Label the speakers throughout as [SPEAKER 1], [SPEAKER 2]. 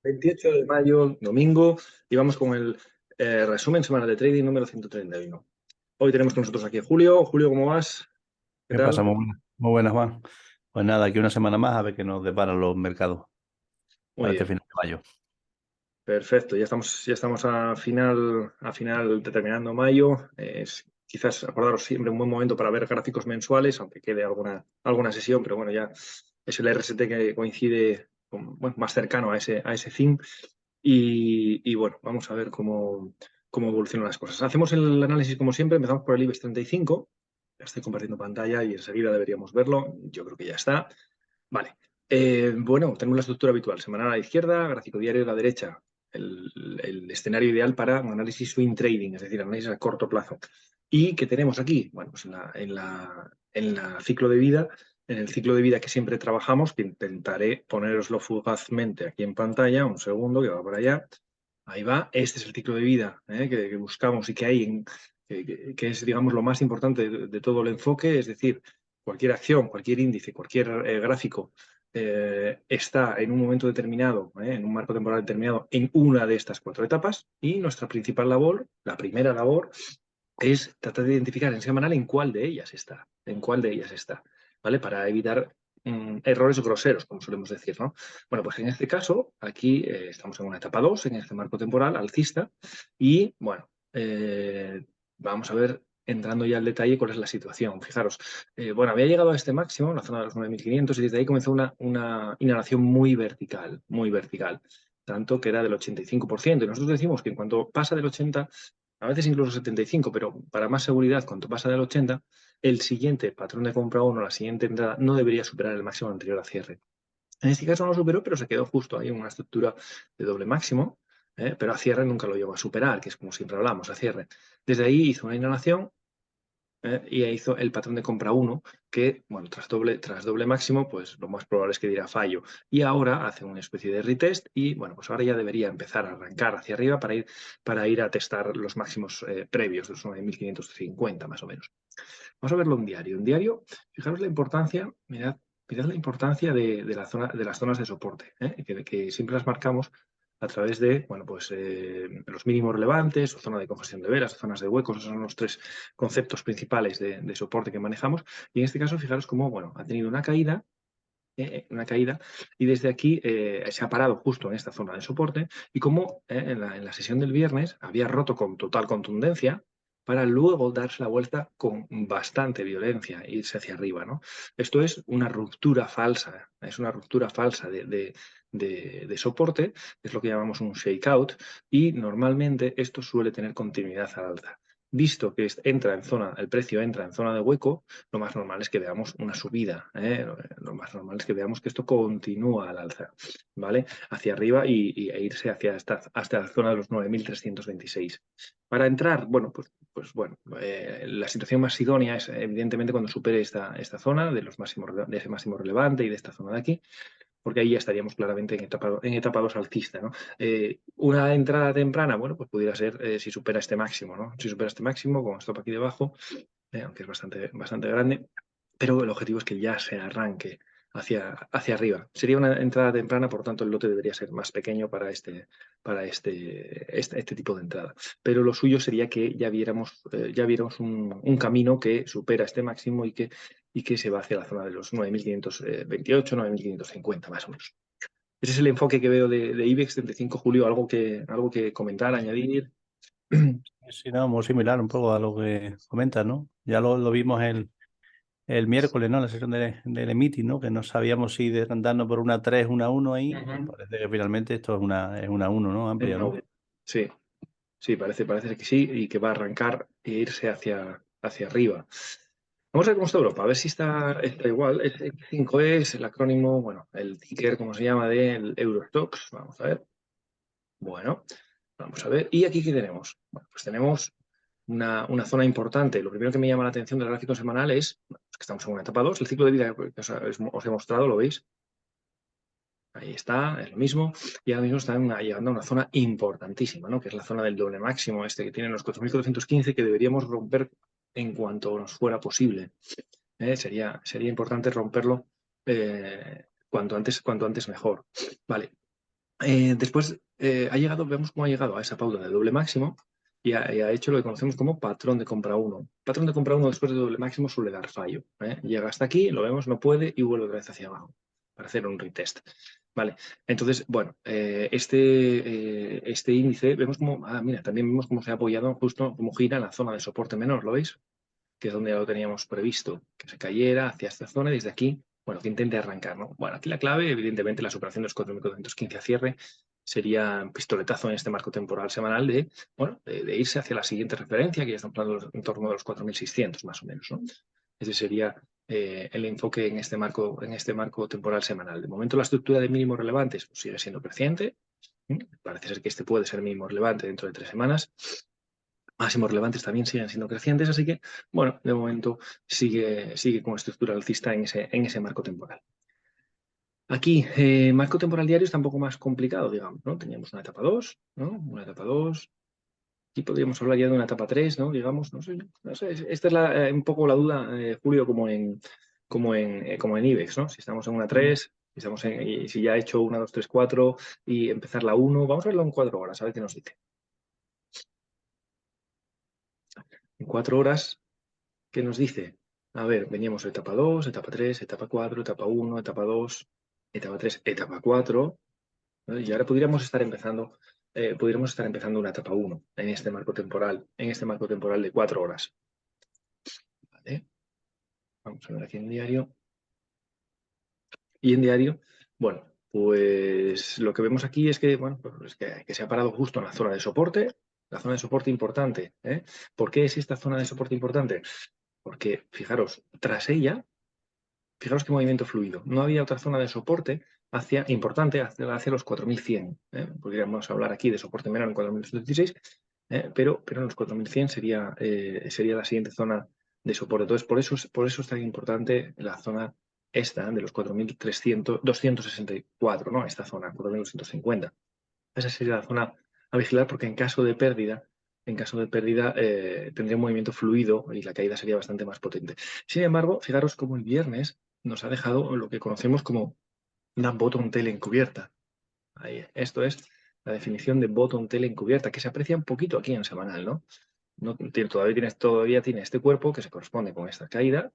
[SPEAKER 1] 28 de mayo, domingo, y vamos con el resumen semanal de trading número 131. Hoy tenemos con nosotros aquí a Julio. Julio, ¿cómo vas? ¿Qué
[SPEAKER 2] ¿Qué pasa?
[SPEAKER 1] tal?
[SPEAKER 2] Muy buenas, Juan. Pues nada, aquí una semana más a ver qué nos deparan los mercados
[SPEAKER 1] Muy
[SPEAKER 2] para este
[SPEAKER 1] bien,
[SPEAKER 2] final de mayo.
[SPEAKER 1] perfecto. Ya estamos a final terminando mayo. Quizás acordaros siempre un buen momento para ver gráficos mensuales, aunque quede alguna sesión, pero bueno, ya es el RST que coincide bueno, más cercano a ese fin. Y bueno, vamos a ver cómo evolucionan las cosas. Hacemos el análisis como siempre, empezamos por el IBEX 35. Ya estoy compartiendo pantalla y enseguida deberíamos verlo. Yo creo que ya está. Vale. Bueno, tenemos la estructura habitual. Semanal a la izquierda, gráfico diario a la derecha. El escenario ideal para un análisis swing trading, es decir, análisis a corto plazo. ¿Y qué tenemos aquí? Bueno, pues en la ciclo de vida, en el ciclo de vida que siempre trabajamos, que intentaré poneroslo fugazmente aquí en pantalla, un segundo, que va por allá. Ahí va, este es el ciclo de vida que buscamos y que hay, que es, digamos, lo más importante de todo el enfoque, es decir, cualquier acción, cualquier índice, cualquier gráfico está en un momento determinado, en un marco temporal determinado, en una de estas cuatro etapas y nuestra principal labor, la primera labor, es tratar de identificar en semanal en cuál de ellas está, ¿vale? Para evitar errores groseros, como solemos decir, ¿no? Bueno, pues en este caso, aquí estamos en una etapa 2 en este marco temporal alcista, y bueno, vamos a ver, entrando ya al detalle, cuál es la situación. Fijaros, bueno, había llegado a este máximo, la zona de los 9.500, y desde ahí comenzó una inhalación muy vertical, tanto que era del 85%. Y nosotros decimos que en cuanto pasa del 80, a veces incluso 75, pero para más seguridad, cuanto pasa del 80, el siguiente patrón de compra 1, la siguiente entrada, no debería superar el máximo anterior a cierre. En este caso no lo superó, pero se quedó justo ahí en una estructura de doble máximo, pero a cierre nunca lo llegó a superar, que es como siempre hablamos, a cierre. Desde ahí hizo una inhalación y ahí hizo el patrón de compra 1, que, bueno, tras doble máximo, pues lo más probable es que diera fallo. Y ahora hace una especie de retest y, bueno, pues ahora ya debería empezar a arrancar hacia arriba para ir a testar los máximos previos, de los 9.550 más o menos. Vamos a verlo en diario. En diario, fijaros la importancia, mirad la importancia de las zonas de soporte, que siempre las marcamos a través de, bueno, pues los mínimos relevantes, o zona de congestión de velas, o zonas de huecos. Esos son los tres conceptos principales de soporte que manejamos. Y en este caso, fijaros cómo, bueno, ha tenido una caída, y desde aquí se ha parado justo en esta zona de soporte, y como en la sesión del viernes había roto con total contundencia para luego darse la vuelta con bastante violencia e irse hacia arriba, ¿no? Esto es una ruptura falsa, de soporte, es lo que llamamos un shakeout, y normalmente esto suele tener continuidad al alza. Visto que el precio entra en zona de hueco, lo más normal es que veamos una subida, lo más normal es que veamos que esto continúa al alza, ¿vale? Hacia arriba e irse hasta la zona de los 9.326. Para entrar, bueno, pues bueno, la situación más idónea es evidentemente cuando supere esta zona de ese máximo relevante y de esta zona de aquí, porque ahí ya estaríamos claramente en etapa 2 alcista, ¿no? Una entrada temprana, bueno, pues pudiera ser si supera este máximo, ¿no? Si supera este máximo, con stop aquí debajo, aunque es bastante grande, pero el objetivo es que ya se arranque hacia arriba. Sería una entrada temprana, por tanto el lote debería ser más pequeño para este tipo de entrada. Pero lo suyo sería que ya viéramos un camino que supera este máximo y que se va hacia la zona de los 9.528, 9.550 más o menos. Ese es el enfoque que veo de IBEX 35, Julio. ¿Algo que comentar, añadir?
[SPEAKER 2] Sí, no, muy similar un poco a lo que comentas, ¿no? Ya lo vimos el miércoles, ¿no? La sesión del meeting, ¿no? Que no sabíamos si darnos por una 3 una uno ahí.
[SPEAKER 1] Ujú.
[SPEAKER 2] Parece que finalmente esto es una uno, ¿no? Amplia, ¿no?
[SPEAKER 1] Sí, sí, parece que sí, y que va a arrancar e irse hacia arriba. Vamos a ver cómo está Europa, a ver si está igual. El X5 es el acrónimo, bueno, el ticker, como se llama, del Eurostoxx. Vamos a ver. Bueno, vamos a ver. ¿Y aquí qué tenemos? Bueno, pues tenemos una zona importante. Lo primero que me llama la atención del gráfico semanal es que estamos en una etapa 2. El ciclo de vida que os he mostrado, ¿lo veis? Ahí está, es lo mismo. Y ahora mismo están llegando a una zona importantísima, ¿no? Que es la zona del doble máximo, que tiene los 4.415, que deberíamos romper en cuanto nos fuera posible. Sería importante romperlo cuanto antes mejor. Vale. Después vemos cómo ha llegado a esa pauta de doble máximo y ha hecho lo que conocemos como patrón de compra 1. Patrón de compra 1 después de doble máximo suele dar fallo. Llega hasta aquí, lo vemos, no puede y vuelve otra vez hacia abajo para hacer un retest. Vale, entonces, bueno, este índice vemos como, mira, también vemos cómo se ha apoyado justo, como gira en la zona de soporte menor, ¿lo veis? Que es donde ya lo teníamos previsto, que se cayera hacia esta zona y desde aquí, bueno, que intente arrancar, ¿no? Bueno, aquí la clave, evidentemente, la superación de los 4.415 a cierre sería un pistoletazo en este marco temporal semanal de, bueno, de irse hacia la siguiente referencia, que ya estamos hablando en torno de los 4.600 más o menos, ¿no? Ese sería el enfoque en este marco temporal semanal. De momento, la estructura de mínimos relevantes pues, sigue siendo creciente. Parece ser que este puede ser mínimo relevante dentro de 3 semanas. Máximos relevantes también siguen siendo crecientes, así que, bueno, de momento sigue con estructura alcista en ese marco temporal. Aquí, marco temporal diario está un poco más complicado, digamos, ¿no? Teníamos una etapa 2, ¿no? Una etapa 2. Aquí podríamos hablar ya de una etapa 3, ¿no? Digamos, no sé. Esta es un poco la duda, Julio, como en IBEX, ¿no? Si estamos en una 3, y si ya he hecho una, 2, 3, 4 y empezar la 1, vamos a verlo en 4 horas, a ver qué nos dice. En 4 horas, ¿qué nos dice? A ver, veníamos a etapa 2, etapa 3, etapa 4, etapa 1, etapa 2, etapa 3, etapa 4, ¿no? Y ahora podríamos estar empezando una etapa 1 en este marco temporal de 4 horas. ¿Vale? Vamos a ver aquí en diario. Y en diario, bueno, pues lo que vemos aquí es que, bueno, pues que se ha parado justo en la zona de soporte importante. ¿Por qué es esta zona de soporte importante? Porque, fijaros, tras ella, fijaros qué movimiento fluido. No había otra zona de soporte importante hacia los 4.100. Podríamos hablar aquí de soporte menor en 4.216, pero en los 4.100 sería la siguiente zona de soporte. Entonces, por eso es tan importante la zona esta de los 4.264, ¿no? Esta zona, 4.250. Esa sería la zona a vigilar porque en caso de pérdida tendría un movimiento fluido y la caída sería bastante más potente. Sin embargo, fijaros cómo el viernes nos ha dejado lo que conocemos como una bottom tail encubierta. Ahí, esto es la definición de bottom tail encubierta, que se aprecia un poquito aquí en semanal, ¿no? Todavía tiene este cuerpo que se corresponde con esta caída,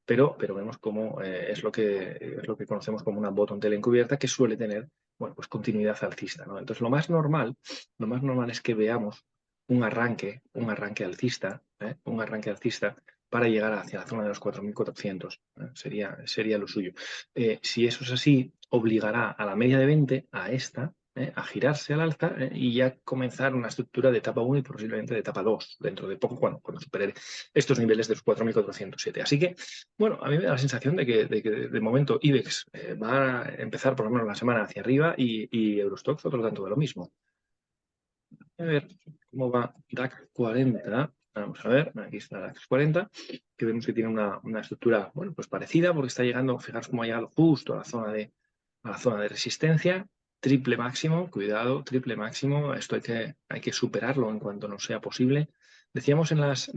[SPEAKER 1] pero vemos cómo es lo que conocemos como una bottom tail encubierta que suele tener, bueno, pues continuidad alcista, ¿no? Entonces lo más normal es que veamos un arranque alcista, para llegar hacia la zona de los 4.400. Sería lo suyo. Si eso es así, obligará a la media de 20, a esta, a girarse al alza y ya comenzar una estructura de etapa 1 y posiblemente de etapa 2 dentro de poco, cuando supere estos niveles de los 4.407. Así que, bueno, a mí me da la sensación de que de momento IBEX va a empezar por lo menos la semana hacia arriba y Eurostoxx otro tanto de lo mismo. A ver cómo va DAX 40. Vamos a ver, aquí está DAX 40, que vemos que tiene una estructura, bueno, pues parecida, porque está llegando, fijaros cómo ha llegado justo a la zona de resistencia, triple máximo, cuidado, triple máximo, esto hay que superarlo en cuanto nos sea posible. Decíamos en las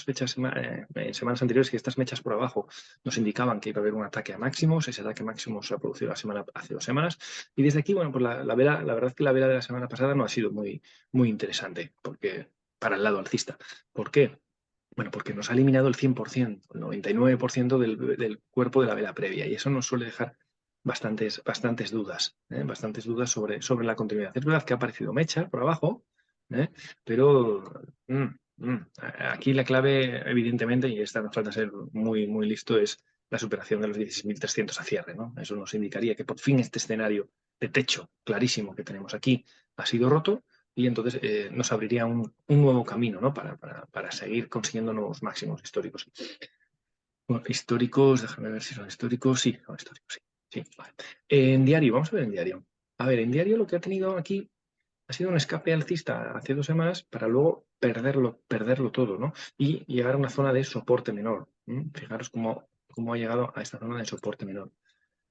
[SPEAKER 1] fechas, en semanas anteriores que estas mechas por abajo nos indicaban que iba a haber un ataque a máximos, ese ataque a máximos se ha producido hace 2 semanas, y desde aquí, bueno, pues la verdad es que la vela de la semana pasada no ha sido muy, muy interesante, porque para el lado alcista. ¿Por qué? Bueno, porque nos ha eliminado el 100%, el 99% del cuerpo de la vela previa, y eso nos suele dejar bastantes dudas, sobre la continuidad. Es verdad que ha aparecido mecha por abajo, pero aquí la clave, evidentemente, y esta nos falta ser muy, muy listo, es la superación de los 16.300 a cierre, ¿no? Eso nos indicaría que por fin este escenario de techo clarísimo que tenemos aquí ha sido roto y entonces nos abriría un nuevo camino, ¿no? para seguir consiguiendo nuevos máximos históricos. Bueno, históricos, déjame ver si son históricos. Sí, son históricos, sí. Vale. En diario, vamos a ver en diario. A ver, en diario lo que ha tenido aquí ha sido un escape alcista hace 2 semanas para luego perderlo todo, ¿no? Y llegar a una zona de soporte menor. Fijaros cómo ha llegado a esta zona de soporte menor.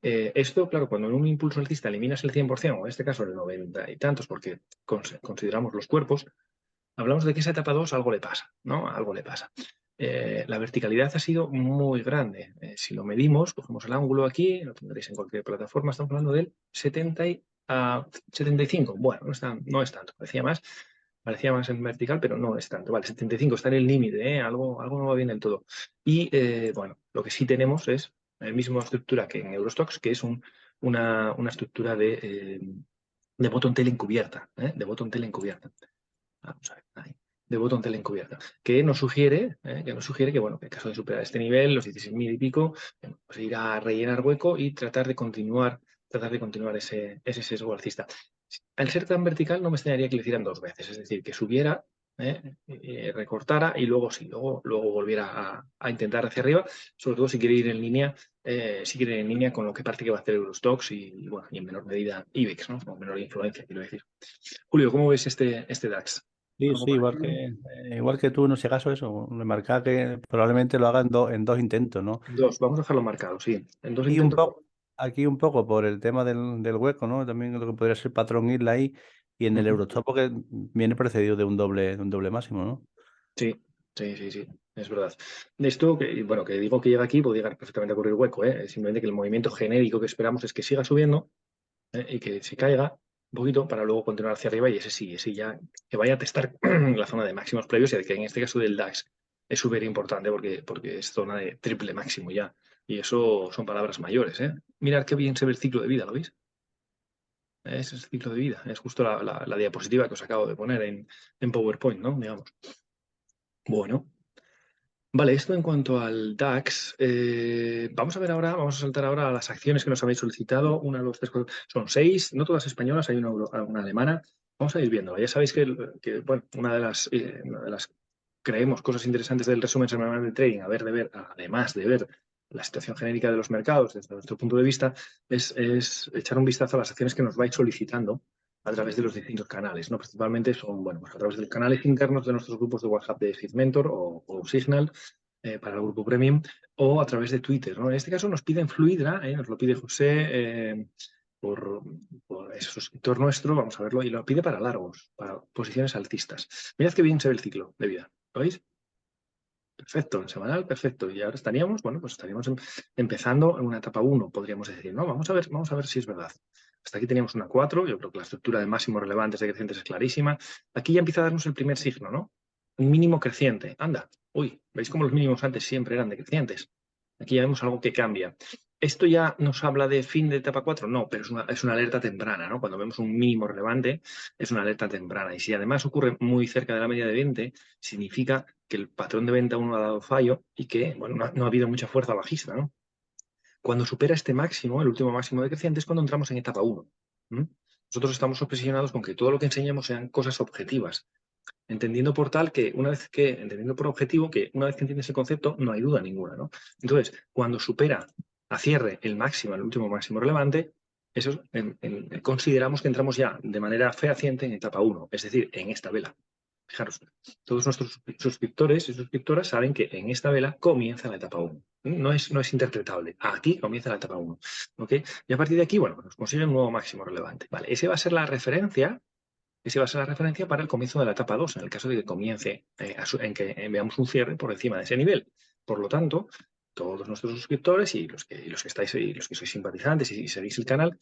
[SPEAKER 1] Esto, claro, cuando en un impulso alcista eliminas el 100%, o en este caso el 90 y tantos, porque consideramos los cuerpos, hablamos de que esa etapa 2 algo le pasa, ¿no? Algo le pasa. La verticalidad ha sido muy grande. Si lo medimos, cogemos el ángulo aquí, lo tendréis en cualquier plataforma, estamos hablando del a 75. Bueno, no es tanto, parecía más en vertical, pero no es tanto. Vale, 75 está en el límite, algo no va bien del todo. Y bueno, lo que sí tenemos es la misma estructura que en Eurostoxx, que es una estructura de bottom tail encubierta, de bottom tail encubierta. Vamos a ver, ahí, de bottom tail encubierta, que nos sugiere que, bueno, que en caso de superar este nivel, los 16.000 y pico, pues ir a rellenar hueco y tratar de continuar ese sesgo alcista. Al ser tan vertical no me extrañaría que lo hicieran dos veces, es decir, que subiera, recortara y luego volviera a intentar hacia arriba, sobre todo si quiere ir en línea, con lo que parece que va a hacer Eurostoxx bueno, y en menor medida IBEX, ¿no? Con menor influencia, quiero decir. Julio, ¿cómo ves este DAX?
[SPEAKER 2] Sí,
[SPEAKER 1] ¿Algo
[SPEAKER 2] sí,
[SPEAKER 1] parecido?
[SPEAKER 2] igual que tú, no sé caso eso, me marca que probablemente lo haga en dos intentos, ¿no?
[SPEAKER 1] Dos, vamos a dejarlo marcado, sí. En dos
[SPEAKER 2] Y un
[SPEAKER 1] intentos.
[SPEAKER 2] poco, aquí un poco por el tema del hueco, ¿no? También lo que podría ser patrón isla ahí, y en el
[SPEAKER 1] Ujú.
[SPEAKER 2] Eurostop porque viene precedido de un doble máximo, ¿no?
[SPEAKER 1] Sí, sí, es verdad. De esto, bueno, que digo que llega aquí, puede llegar perfectamente a ocurrir hueco, ¿eh? Simplemente que el movimiento genérico que esperamos es que siga subiendo, y que se caiga un poquito para luego continuar hacia arriba y ese ya, que vaya a testar la zona de máximos previos y que en este caso del DAX es súper importante porque es zona de triple máximo ya. Y eso son palabras mayores, ¿eh? Mirad qué bien se ve el ciclo de vida, ¿lo veis? Es el ciclo de vida, es justo la diapositiva que os acabo de poner en PowerPoint, ¿no? Digamos. Bueno, vale, esto en cuanto al DAX. Vamos a saltar ahora a las acciones que nos habéis solicitado. Una, dos, tres, cuatro, son seis, no todas españolas, hay una alemana. Vamos a ir viendo. Ya sabéis bueno, una de las creemos cosas interesantes del resumen semanal de trading, además de ver la situación genérica de los mercados desde nuestro punto de vista, es echar un vistazo a las acciones que nos vais solicitando a través de los distintos canales, ¿no? Principalmente son, bueno, pues a través de los canales internos de nuestros grupos de WhatsApp de Mentor o Signal, para el grupo Premium, o a través de Twitter, ¿no? En este caso nos piden Fluidra, nos lo pide José, por, es suscriptor nuestro, vamos a verlo, y lo pide para largos, para posiciones altistas. Mirad qué bien se ve el ciclo de vida, ¿lo veis? Perfecto, en semanal, perfecto. Y ahora estaríamos empezando en una etapa 1, podríamos decir, ¿no? Vamos a ver si es verdad. Hasta aquí teníamos una 4, yo creo que la estructura de máximos relevantes decrecientes es clarísima. Aquí ya empieza a darnos el primer signo, ¿no? Un mínimo creciente. Anda, uy, ¿veis cómo los mínimos antes siempre eran decrecientes? Aquí ya vemos algo que cambia. ¿Esto ya nos habla de fin de etapa 4? No, pero es una alerta temprana, ¿no? Cuando vemos un mínimo relevante, es una alerta temprana. Y si además ocurre muy cerca de la media de 20, significa que el patrón de venta 1 ha dado fallo y que, bueno, no ha habido mucha fuerza bajista, ¿no? Cuando supera este máximo, el último máximo decreciente, es cuando entramos en etapa 1. Nosotros estamos obsesionados con que todo lo que enseñamos sean cosas objetivas, entendiendo por objetivo que una vez que entiendes el concepto, no hay duda ninguna, ¿no? Entonces, cuando supera a cierre el máximo, el último máximo relevante, eso consideramos que entramos ya de manera fehaciente en etapa 1, es decir, en esta vela. Fijaros, todos nuestros suscriptores y suscriptoras saben que en esta vela comienza la etapa 1. No es interpretable. Aquí comienza la etapa 1. ¿Ok? Y a partir de aquí, bueno, nos consigue un nuevo máximo relevante. Vale, esa va a ser la referencia para el comienzo de la etapa 2, en el caso de que comience, en que veamos un cierre por encima de ese nivel. Por lo tanto, todos nuestros suscriptores y los que estáis y los que sois simpatizantes y seguís el canal,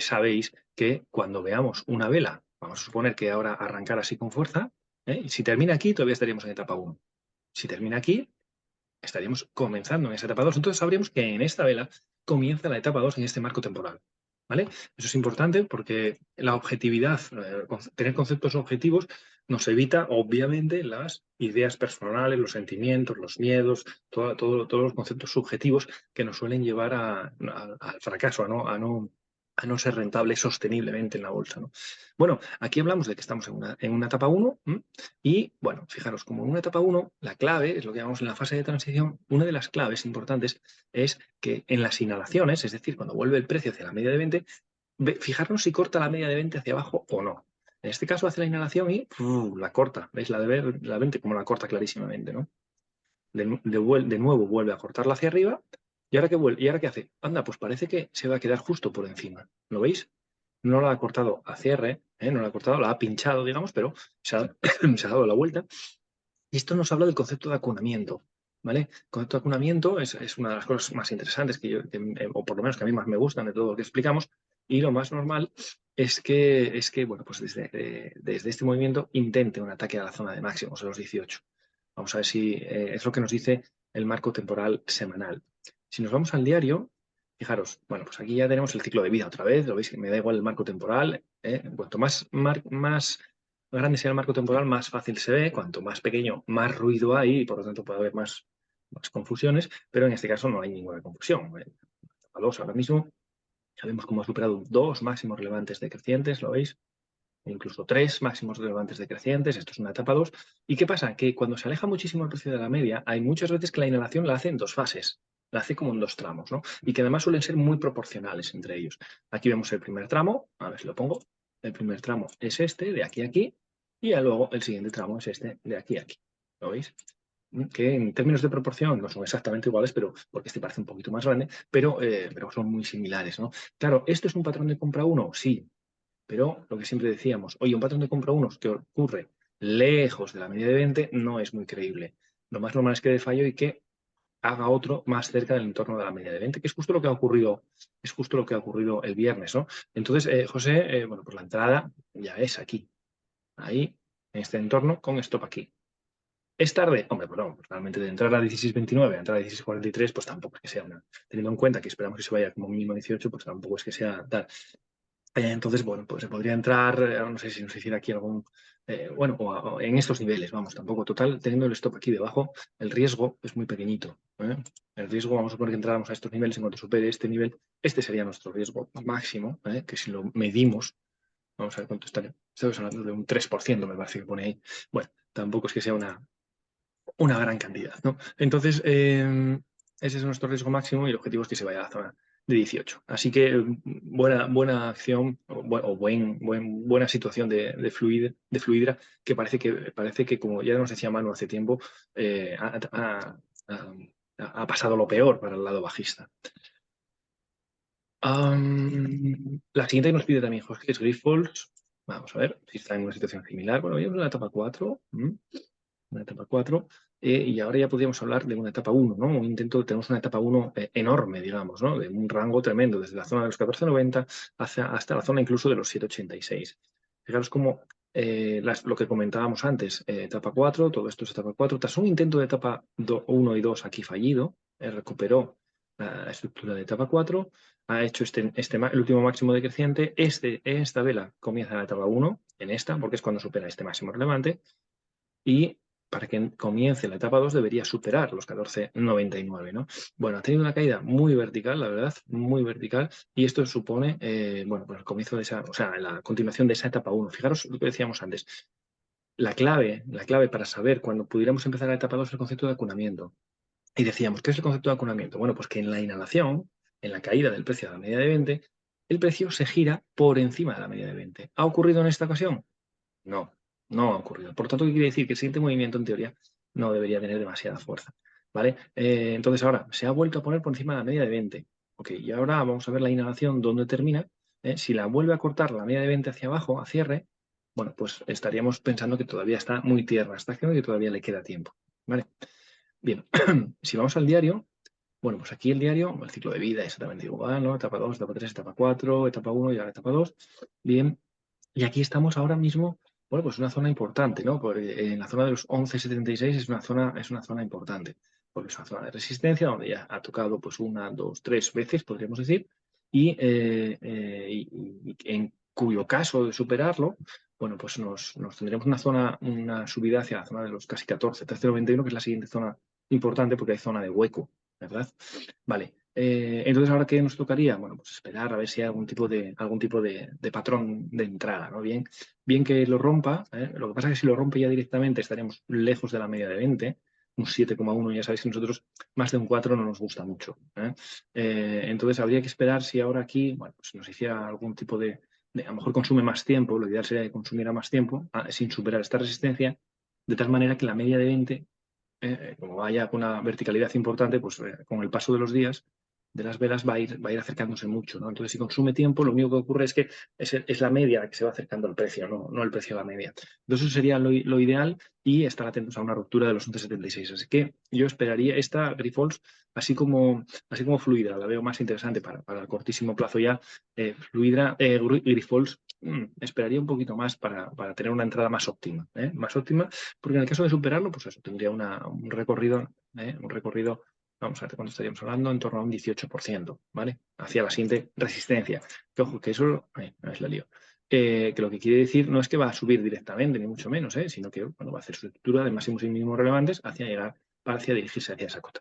[SPEAKER 1] sabéis que cuando veamos una vela, vamos a suponer que ahora arrancar así con fuerza, y si termina aquí, todavía estaríamos en etapa 1. Si termina aquí, estaríamos comenzando en esa etapa 2. Entonces sabríamos que en esta vela comienza la etapa 2 en este marco temporal. ¿Vale? Eso es importante porque la objetividad, tener conceptos objetivos, nos evita, obviamente, las ideas personales, los sentimientos, los miedos, todos los conceptos subjetivos que nos suelen llevar al fracaso, a no ser rentable sosteniblemente en la bolsa, ¿no? Bueno, aquí hablamos de que estamos en una etapa 1, y, bueno, fijaros, como en una etapa 1, la clave, es lo que llamamos en la fase de transición, una de las claves importantes es que en las inhalaciones, es decir, cuando vuelve el precio hacia la media de 20, fijarnos si corta la media de 20 hacia abajo o no. En este caso hace la inhalación y la corta. ¿Veis la de la 20 como la corta clarísimamente, ¿no? De nuevo vuelve a cortarla hacia arriba. ¿Y ahora qué hace? Anda, pues parece que se va a quedar justo por encima. ¿Lo veis? No la ha cortado a cierre, no la ha cortado, la ha pinchado, digamos, pero se ha dado la vuelta. Y esto nos habla del concepto de acunamiento, ¿vale? El concepto de acunamiento es una de las cosas más interesantes o por lo menos que a mí más me gustan de todo lo que explicamos, y lo más normal bueno, pues desde este movimiento intente un ataque a la zona de máximos, a los 18. Vamos a ver si es lo que nos dice el marco temporal semanal. Si nos vamos al diario, fijaros, bueno, pues aquí ya tenemos el ciclo de vida otra vez, lo veis que me da igual el marco temporal. Cuanto más grande sea el marco temporal, más fácil se ve, cuanto más pequeño, más ruido hay y por lo tanto puede haber más confusiones, pero en este caso no hay ninguna confusión. Ahora mismo ya vemos cómo ha superado 2 máximos relevantes decrecientes, ¿lo veis? Incluso 3 máximos relevantes decrecientes, esto es una etapa 2. ¿Y qué pasa? Que cuando se aleja muchísimo el precio de la media, hay muchas veces que la inhalación la hace en 2 fases, la hace como en 2 tramos, ¿no? Y que además suelen ser muy proporcionales entre ellos. Aquí vemos el primer tramo, a ver si lo pongo. El primer tramo es este, de aquí a aquí, y ya luego el siguiente tramo es este, de aquí a aquí. ¿Lo veis? Que en términos de proporción no son exactamente iguales, pero porque este parece un poquito más grande, pero son muy similares, ¿no? Claro, ¿esto es un patrón de compra 1? Sí, pero lo que siempre decíamos, oye, un patrón de compra 1 que ocurre lejos de la media de 20 no es muy creíble. Lo más normal es que dé fallo y que haga otro más cerca del entorno de la media de 20, que es justo lo que ha ocurrido, el viernes, ¿no? Entonces, José, bueno, pues la entrada ya es aquí, ahí, en este entorno, con stop aquí. ¿Es tarde? Hombre, pues no, realmente de entrar a 16.29 a entrar a 16.43, pues tampoco es que sea una. Teniendo en cuenta que esperamos que se vaya como mínimo 18, pues tampoco es que sea tal. Entonces, bueno, pues se podría entrar, no sé si nos hiciera aquí algún, bueno, o en estos niveles, vamos, tampoco total, teniendo el stop aquí debajo, el riesgo es muy pequeñito. El riesgo, vamos a poner que entráramos a estos niveles, en cuanto supere este nivel, este sería nuestro riesgo máximo, que si lo medimos, vamos a ver cuánto estaría. Estamos hablando de un 3%, me parece que pone ahí. Bueno, tampoco es que sea una gran cantidad, ¿no? Entonces, ese es nuestro riesgo máximo y el objetivo es que se vaya a la zona de 18. Así que buena acción buena situación de Fluidra, que parece que, como ya nos decía Manu hace tiempo, ha pasado lo peor para el lado bajista. La siguiente que nos pide también Jorge es Grifols. Vamos a ver si está en una situación similar. Bueno, ya es una etapa 4. Una etapa 4, y ahora ya podríamos hablar de una etapa 1, ¿no? Tenemos una etapa 1 enorme, digamos, ¿no? De un rango tremendo, desde la zona de los 14.90 hasta la zona incluso de los 7.86. Fijaros cómo lo que comentábamos antes, etapa 4, todo esto es etapa 4, tras un intento de etapa 1 y 2 aquí fallido, recuperó la estructura de etapa 4, ha hecho el último máximo decreciente, esta vela comienza la etapa 1, en esta, porque es cuando supera este máximo relevante, y para que comience la etapa 2 debería superar los 14.99, ¿no? Bueno, ha tenido una caída muy vertical, la verdad, muy vertical, y esto supone, bueno, pues el comienzo de la continuación de esa etapa 1. Fijaros lo que decíamos antes. La clave para saber cuándo pudiéramos empezar la etapa 2 es el concepto de acunamiento. Y decíamos, ¿qué es el concepto de acunamiento? Bueno, pues que en la inhalación, en la caída del precio de la media de 20, el precio se gira por encima de la media de 20. ¿Ha ocurrido en esta ocasión? No, no ha ocurrido. Por tanto, ¿qué quiere decir? Que el siguiente movimiento, en teoría, no debería tener demasiada fuerza. ¿Vale? Entonces, ahora se ha vuelto a poner por encima de la media de 20. Ok, y ahora vamos a ver la inhalación dónde termina. Si la vuelve a cortar la media de 20 hacia abajo, a cierre, bueno, pues estaríamos pensando que todavía está muy tierna esta acción y que todavía le queda tiempo. ¿Vale? Bien, si vamos al diario, bueno, pues aquí el diario, el ciclo de vida es exactamente igual, ¿no? Etapa 2, etapa 3, etapa 4, etapa 1 y ahora etapa 2. Bien, y aquí estamos ahora mismo, bueno, pues una zona importante, ¿no? Porque en la zona de los 11.76 es una zona importante, porque es una zona de resistencia donde ya ha tocado pues 1, 2, 3 veces, podríamos decir, y en cuyo caso de superarlo, bueno, pues nos tendremos una subida hacia la zona de los casi 14, 13.91, que es la siguiente zona importante porque hay zona de hueco, ¿verdad? Vale. Entonces, ¿ahora qué nos tocaría? Bueno, pues esperar a ver si hay algún tipo de patrón de entrada, ¿no? Bien que lo rompa, ¿eh? Lo que pasa es que si lo rompe ya directamente estaríamos lejos de la media de 20, un 7,1, ya sabéis que nosotros más de un 4 no nos gusta mucho. Entonces, habría que esperar si ahora aquí, bueno, pues nos hiciera algún tipo a lo mejor consume más tiempo, lo ideal sería que consumiera más tiempo, sin superar esta resistencia, de tal manera que la media de 20, como vaya con una verticalidad importante, pues con el paso de los días, las velas va a ir acercándose mucho, ¿no? Entonces, si consume tiempo, lo único que ocurre es que es la media la que se va acercando al precio, no el precio a la media. Entonces, eso sería lo ideal y estar atentos a una ruptura de los 11,76. Así que yo esperaría esta Grifols así como Fluidra, la veo más interesante para el cortísimo plazo ya. Fluidra, Grifols, esperaría un poquito más para tener una entrada más óptima, porque en el caso de superarlo, pues eso, tendría un recorrido, vamos a ver cuánto estaríamos hablando, en torno a un 18%, ¿vale? Hacia la siguiente resistencia. Que ojo, que eso, a ver si la lío. Que lo que quiere decir no es que va a subir directamente, ni mucho menos, sino que va a hacer su estructura de máximos y mínimos relevantes hacia dirigirse hacia esa cota.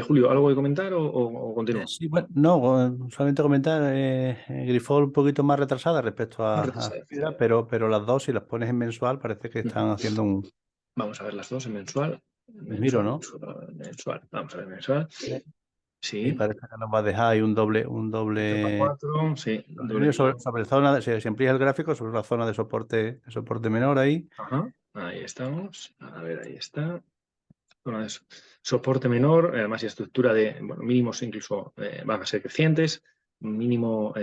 [SPEAKER 1] Julio, ¿algo que comentar o continúo?
[SPEAKER 2] Sí, bueno, no, solamente comentar, Grifol un poquito más retrasada respecto
[SPEAKER 1] Más
[SPEAKER 2] a
[SPEAKER 1] retrasada.
[SPEAKER 2] Fibra, pero las dos, si las pones en mensual, parece que están haciendo un
[SPEAKER 1] Vamos a ver las dos en mensual.
[SPEAKER 2] giro, ¿no?
[SPEAKER 1] Mensual. Vamos a ver mensual.
[SPEAKER 2] Y
[SPEAKER 1] Sí.
[SPEAKER 2] parece que nos va a dejar ahí un
[SPEAKER 1] Etapa
[SPEAKER 2] doble
[SPEAKER 1] 4, sí. Doble.
[SPEAKER 2] doble sobre zona, si amplías el gráfico, sobre la zona de soporte menor ahí.
[SPEAKER 1] Ajá. Ahí estamos. A ver, ahí está. Zona de soporte menor, además y estructura de mínimos incluso van a ser crecientes. Mínimo,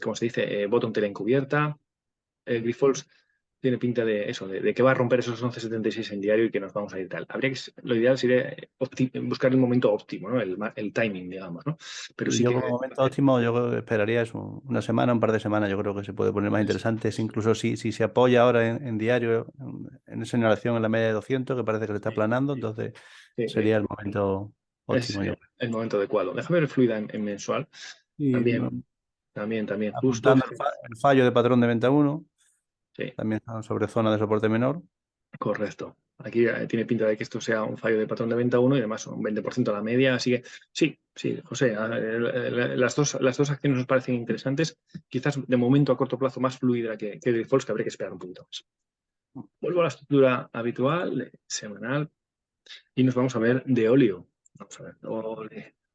[SPEAKER 1] ¿cómo se dice? Bottom tail encubierta. Grifols tiene pinta de eso, de que va a romper esos 11,76 en diario y que nos vamos a ir tal. Lo ideal sería buscar el momento óptimo, ¿no? El timing, digamos, ¿no? Pero
[SPEAKER 2] Y
[SPEAKER 1] sí
[SPEAKER 2] yo
[SPEAKER 1] que
[SPEAKER 2] como momento óptimo, yo esperaría eso, una semana, un par de semanas, yo creo que se puede poner más interesante. Incluso si se apoya ahora en diario, en esa señalación en la media de 200, que parece que le está aplanando, entonces sería el momento
[SPEAKER 1] es
[SPEAKER 2] óptimo, yo creo.
[SPEAKER 1] el momento adecuado. Déjame ver fluida en mensual.
[SPEAKER 2] Y
[SPEAKER 1] También, justo.
[SPEAKER 2] apuntando el fallo de patrón de venta 1,
[SPEAKER 1] Sí,
[SPEAKER 2] también están sobre zona de soporte menor.
[SPEAKER 1] correcto. Aquí tiene pinta de que esto sea un fallo de patrón de venta 1 y además un 20% a la media. Así que sí, José, las dos acciones nos parecen interesantes. Quizás de momento a corto plazo más fluida que Grifols, que habría que esperar un poquito más. Vuelvo a la estructura habitual, semanal, y nos vamos a ver de óleo. Vamos a ver,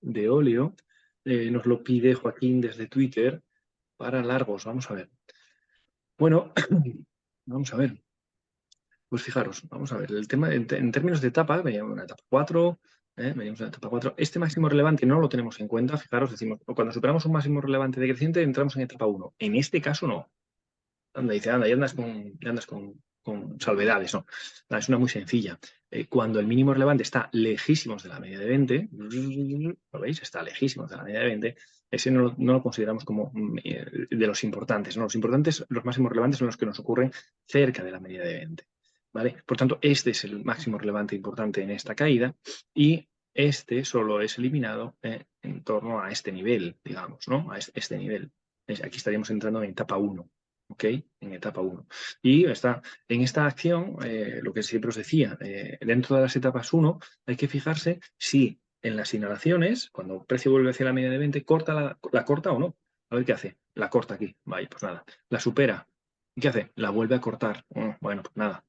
[SPEAKER 1] de óleo. Nos lo pide Joaquín desde Twitter para largos. Vamos a ver. Bueno, vamos a ver. Pues fijaros, vamos a ver, el tema en términos de etapa, veníamos una etapa 4, veníamos una etapa 4. Este máximo relevante no lo tenemos en cuenta, fijaros, decimos, cuando superamos un máximo relevante decreciente entramos en etapa 1. En este caso no. Anda, dice, anda, ya andas con salvedades, ¿no? Es una muy sencilla. Cuando el mínimo relevante está lejísimos de la media de 20, ¿lo veis? Está lejísimos de la media de 20, ese no lo consideramos como de los importantes, ¿no? Los importantes, los máximos relevantes son los que nos ocurren cerca de la media de 20. ¿Vale? Por tanto, este es el máximo relevante importante en esta caída y este solo es eliminado en torno a este nivel, digamos, ¿no? A este nivel. Aquí estaríamos entrando en etapa 1. ¿Ok? En etapa 1. Y en esta acción, lo que siempre os decía, dentro de las etapas 1 hay que fijarse si en las inhalaciones, cuando el precio vuelve hacia la media de 20, la corta o no. A ver qué hace. La corta aquí. Vaya, pues nada. La supera. ¿Y qué hace? La vuelve a cortar. Bueno, pues nada.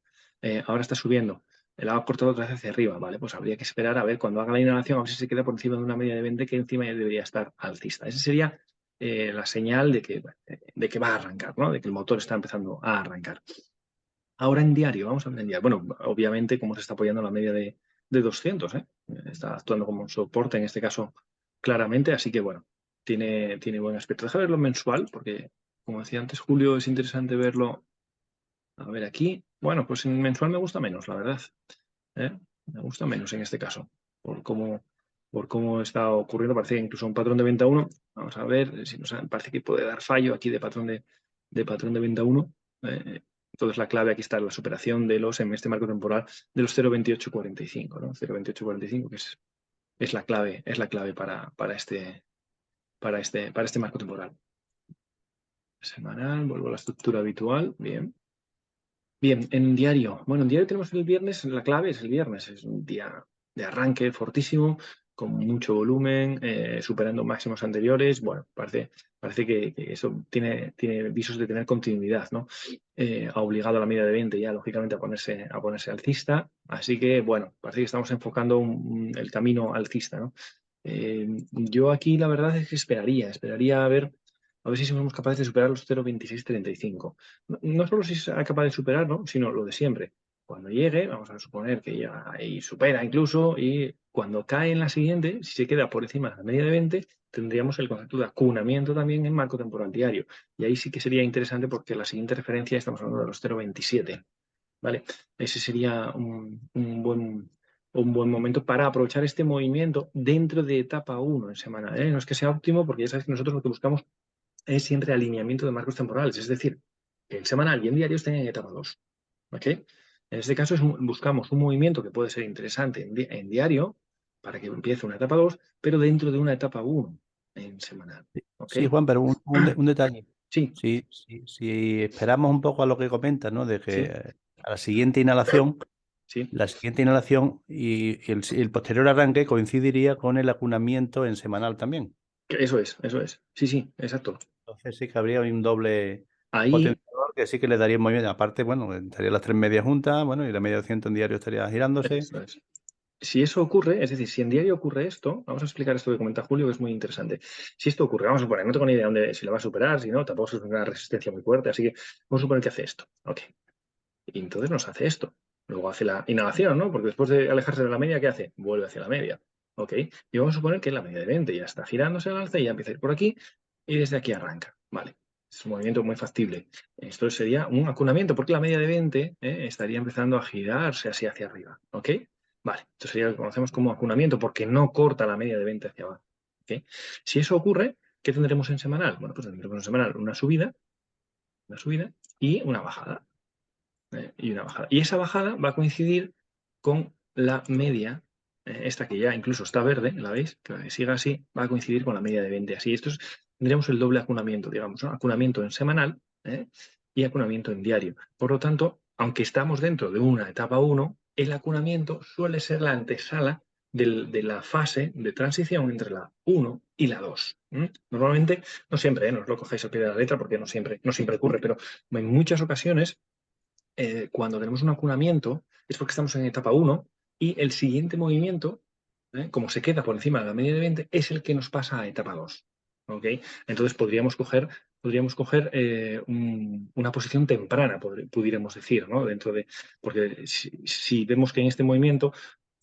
[SPEAKER 1] Ahora está subiendo. La ha cortado otra vez hacia arriba, ¿vale? Pues habría que esperar a ver cuando haga la inhalación, a ver si se queda por encima de una media de 20 que encima ya debería estar alcista. Esa sería la señal de que va a arrancar, ¿no? De que el motor está empezando a arrancar. Ahora en diario, vamos a ver en diario. Bueno, obviamente, como se está apoyando la media de 200, está actuando como un soporte en este caso claramente, así que bueno, tiene buen aspecto. Deja verlo en mensual, porque como decía antes Julio, es interesante verlo. A ver aquí. Bueno, pues en mensual me gusta menos, la verdad. Me gusta menos en este caso, por cómo está ocurriendo. Parece que incluso un patrón de venta 1. Vamos a ver si parece que puede dar fallo aquí de patrón de venta 1. Entonces la clave aquí está en la superación en este marco temporal de los 0,2845, ¿no? 0,2845, que es la clave para este marco temporal. Semanal, vuelvo a la estructura habitual. Bien. Bien, en diario. Bueno, en diario tenemos el viernes, la clave es el viernes, es un día de arranque fortísimo, con mucho volumen, superando máximos anteriores. Bueno, parece que eso tiene visos de tener continuidad, ¿no? Ha obligado a la media de 20 ya, lógicamente, a ponerse alcista. Así que, bueno, parece que estamos enfocando el camino alcista, ¿no? Yo aquí la verdad es que esperaría a ver si somos capaces de superar los 0,2635. No solo si es capaz de superar, ¿no? Sino lo de siempre. Cuando llegue, vamos a suponer que ya ahí supera incluso, y cuando cae en la siguiente, si se queda por encima de la media de 20, tendríamos el concepto de acunamiento también en marco temporal diario. Y ahí sí que sería interesante porque la siguiente referencia estamos hablando de los 0,27. ¿Vale? Ese sería un buen momento para aprovechar este movimiento dentro de etapa 1 en semana. No es que sea óptimo porque ya sabes que nosotros lo que buscamos es siempre alineamiento de marcos temporales, es decir, que en semanal y en diario estén en etapa 2. ¿Ok? En este caso buscamos un movimiento que puede ser interesante en diario para que empiece una etapa 2, pero dentro de una etapa 1 en semanal. ¿Ok?
[SPEAKER 2] Sí, Juan, pero un detalle.
[SPEAKER 1] Sí,
[SPEAKER 2] Si esperamos un poco a lo que comentas, ¿no? De que
[SPEAKER 1] sí,
[SPEAKER 2] a
[SPEAKER 1] sí.
[SPEAKER 2] la siguiente inhalación y el posterior arranque coincidiría con el acunamiento en semanal también.
[SPEAKER 1] Eso es. Sí, sí, exacto.
[SPEAKER 2] Entonces sí que habría un doble
[SPEAKER 1] Ahí,
[SPEAKER 2] potenciador que sí que le daría un movimiento. Aparte, bueno, estaría las tres medias juntas, bueno, y la media de 200 en diario estaría girándose.
[SPEAKER 1] eso es. Si eso ocurre, es decir, si en diario ocurre esto, vamos a explicar esto que comenta Julio, que es muy interesante. Si esto ocurre, vamos a suponer, no tengo ni idea dónde, si lo va a superar, si no, tampoco es una resistencia muy fuerte, así que vamos a suponer que hace esto. Ok. Y entonces nos hace esto. Luego hace la inhalación, ¿no? Porque después de alejarse de la media, ¿qué hace? Vuelve hacia la media. Ok. Y vamos a suponer que la media de 20 ya está girándose al alza y ya empieza a ir por aquí y desde aquí arranca. Vale. Es un movimiento muy factible. Esto sería un acunamiento, porque la media de 20 estaría empezando a girarse así hacia arriba. ¿Ok? Vale. Esto sería lo que conocemos como acunamiento, porque no corta la media de 20 hacia abajo. ¿Ok? Si eso ocurre, ¿qué tendremos en semanal? Bueno, pues tendremos en semanal una subida y una bajada. Y una bajada. Y esa bajada va a coincidir con la media, esta que ya incluso está verde, ¿la veis? Que siga así, va a coincidir con la media de 20. Así, tendríamos el doble acunamiento, digamos, ¿no? Acunamiento en semanal y acunamiento en diario. Por lo tanto, aunque estamos dentro de una etapa 1, el acunamiento suele ser la antesala de la fase de transición entre la 1 y la 2. Normalmente, no siempre, no os lo cojáis al pie de la letra porque no siempre ocurre, pero en muchas ocasiones cuando tenemos un acunamiento es porque estamos en etapa 1 y el siguiente movimiento, como se queda por encima de la media de 20, es el que nos pasa a etapa 2. ¿Okay? Entonces podríamos coger una posición temprana, pudiéramos decir, ¿no? Porque si vemos que en este movimiento,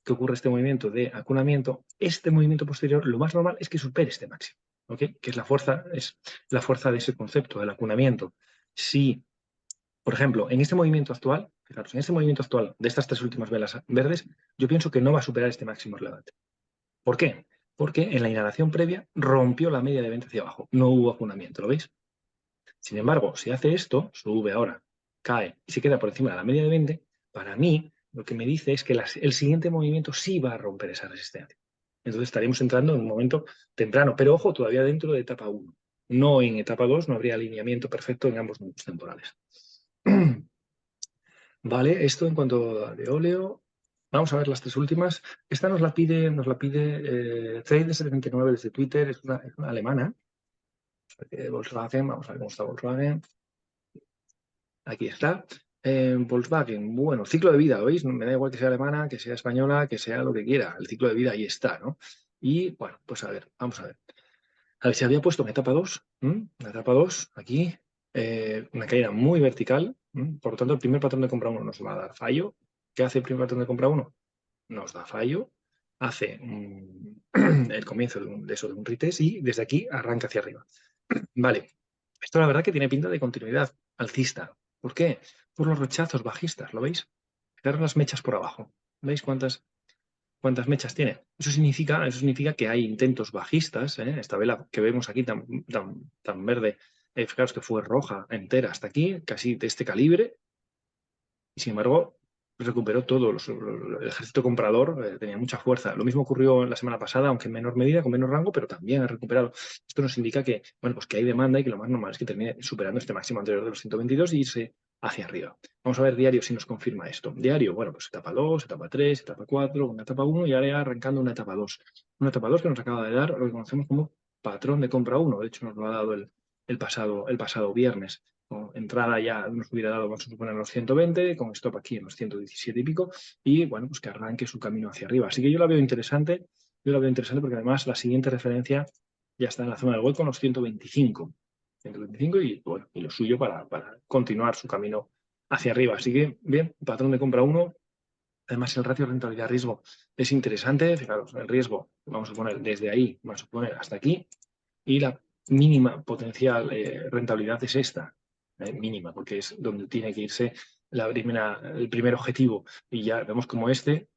[SPEAKER 1] que ocurre este movimiento de acunamiento, este movimiento posterior, lo más normal es que supere este máximo, ¿okay? Que es la fuerza de ese concepto, del acunamiento. Si por ejemplo, en este movimiento actual, fijaros, en este movimiento actual de estas tres últimas velas verdes, yo pienso que no va a superar este máximo relevante. ¿Por qué? Porque en la inhalación previa rompió la media de 20 hacia abajo. No hubo acunamiento, ¿lo veis? Sin embargo, si hace esto, sube ahora, cae y se queda por encima de la media de 20, para mí lo que me dice es que el siguiente movimiento sí va a romper esa resistencia. Entonces estaríamos entrando en un momento temprano, pero ojo, todavía dentro de etapa 1. No en etapa 2, no habría alineamiento perfecto en ambos momentos temporales. Vale, esto en cuanto a de óleo. Vamos a ver las tres últimas. Esta nos la pide Trade79 desde Twitter, es una alemana. Volkswagen, vamos a ver cómo está Volkswagen. Aquí está. Volkswagen, bueno, ciclo de vida, ¿veis? Me da igual que sea alemana, que sea española, que sea lo que quiera. El ciclo de vida ahí está, ¿no? Y bueno, pues a ver, vamos a ver. A ver, se había puesto en etapa 2, la etapa 2, aquí, una caída muy vertical, por lo tanto el primer patrón de compra 1 nos va a dar fallo. ¿Qué hace el primer patrón de compra 1? Nos da fallo, hace el comienzo de un retest y desde aquí arranca hacia arriba. Vale, esto la verdad que tiene pinta de continuidad alcista. ¿Por qué? Por los rechazos bajistas, ¿lo veis? Fijaros las mechas por abajo. ¿Veis cuántas mechas tiene? Eso significa que hay intentos bajistas, esta vela que vemos aquí tan verde, fijaros que fue roja entera hasta aquí, casi de este calibre, y sin embargo recuperó todo. El ejército comprador tenía mucha fuerza. Lo mismo ocurrió la semana pasada, aunque en menor medida, con menos rango, pero también ha recuperado. Esto nos indica que, bueno, pues que hay demanda y que lo más normal es que termine superando este máximo anterior de los 122 y irse hacia arriba. Vamos a ver diario si nos confirma esto. Diario, bueno, pues etapa 2, etapa 3, etapa 4, una etapa 1 y ahora arrancando una etapa 2. Una etapa 2 que nos acaba de dar lo que conocemos como patrón de compra 1. De hecho, nos lo ha dado el pasado viernes. Con entrada ya nos hubiera dado, vamos a suponer, los 120, con stop aquí en los 117 y pico, y bueno, pues que arranque su camino hacia arriba. Así que yo la veo interesante porque además la siguiente referencia ya está en la zona del hueco, en los 125. 125 y bueno, y lo suyo para continuar su camino hacia arriba. Así que, bien, patrón de compra 1. Además, el ratio rentabilidad-riesgo es interesante. Fijaros, el riesgo, vamos a poner desde ahí, vamos a poner hasta aquí, y la mínima potencial rentabilidad es esta, mínima, porque es donde tiene que irse el primer objetivo. Y ya vemos como este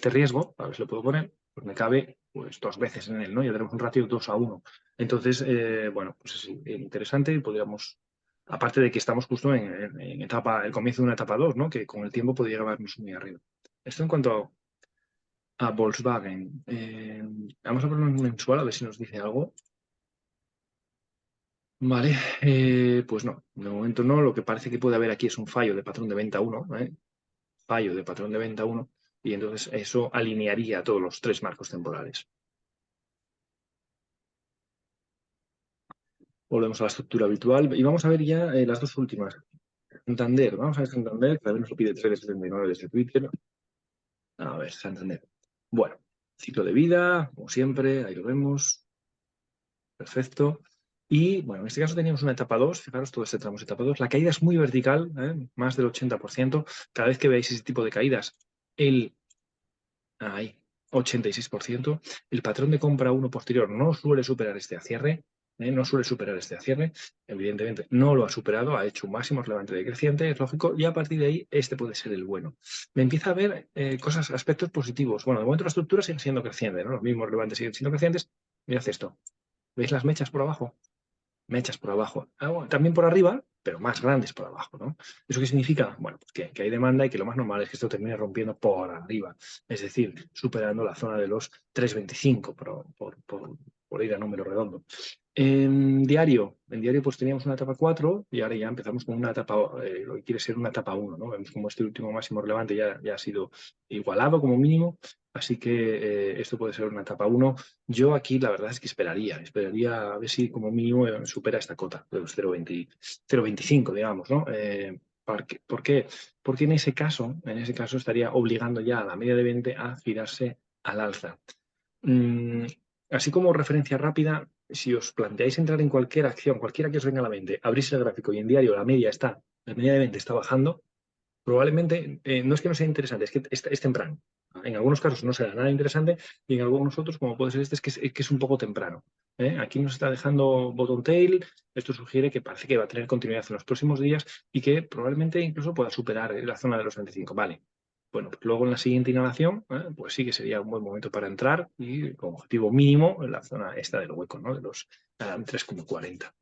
[SPEAKER 1] riesgo, a ver si lo puedo poner, pues me cabe pues 2 veces en él, ¿no? Ya tenemos un ratio 2:1. Entonces, bueno, pues es interesante y podríamos, aparte de que estamos justo en etapa, el comienzo de una etapa 2, ¿no? Que con el tiempo podría llevarnos muy arriba. Esto en cuanto a Volkswagen. Vamos a ponerlo en mensual a ver si nos dice algo. Vale, pues no, de momento no. Lo que parece que puede haber aquí es un fallo de patrón de venta 1, fallo de patrón de venta 1, y entonces eso alinearía todos los 3 marcos temporales. Volvemos a la estructura habitual y vamos a ver ya las 2 últimas. Santander, vamos a ver Santander, que también nos lo pide 3,79 desde Twitter. A ver, Santander. Bueno, ciclo de vida, como siempre, ahí lo vemos. Perfecto. Y bueno, en este caso teníamos una etapa 2, fijaros, todo este tramo es etapa 2. La caída es muy vertical, más del 80%. Cada vez que veáis ese tipo de caídas, ahí, 86%. El patrón de compra 1 posterior no suele superar este cierre, no suele superar este cierre. Evidentemente no lo ha superado, ha hecho un máximo relevante decreciente, es lógico, y a partir de ahí este puede ser el bueno. Me empieza a ver aspectos positivos. Bueno, de momento la estructura sigue siendo creciente, ¿no? Los mismos relevantes siguen siendo crecientes. Mirad esto. ¿Veis las mechas por abajo? Mechas por abajo. Bueno, también por arriba, pero más grandes por abajo, ¿no? ¿Eso qué significa? Bueno, pues que hay demanda y que lo más normal es que esto termine rompiendo por arriba, es decir, superando la zona de los 3,25 por ir a número redondo. En diario pues teníamos una etapa 4 y ahora ya empezamos con una etapa, lo que quiere ser una etapa 1, ¿no? Vemos como este último máximo relevante ya ha sido igualado como mínimo, así que esto puede ser una etapa 1. Yo aquí la verdad es que esperaría a ver si como mínimo supera esta cota de los 0,25, digamos, ¿no? ¿Por qué? Porque en ese caso estaría obligando ya a la media de 20 a girarse al alza. Así como referencia rápida, si os planteáis entrar en cualquier acción, cualquiera que os venga a la mente, abrís el gráfico y en diario la media de 20 está bajando, probablemente no es que no sea interesante, es que es temprano. En algunos casos no será nada interesante y en algunos otros, como puede ser este, es un poco temprano. Aquí nos está dejando bottom tail. Esto sugiere que parece que va a tener continuidad en los próximos días y que probablemente incluso pueda superar la zona de los 25. Vale. Bueno, pues luego en la siguiente inhalación, pues sí que sería un buen momento para entrar y con objetivo mínimo en la zona esta del hueco, ¿no? De los 3,40.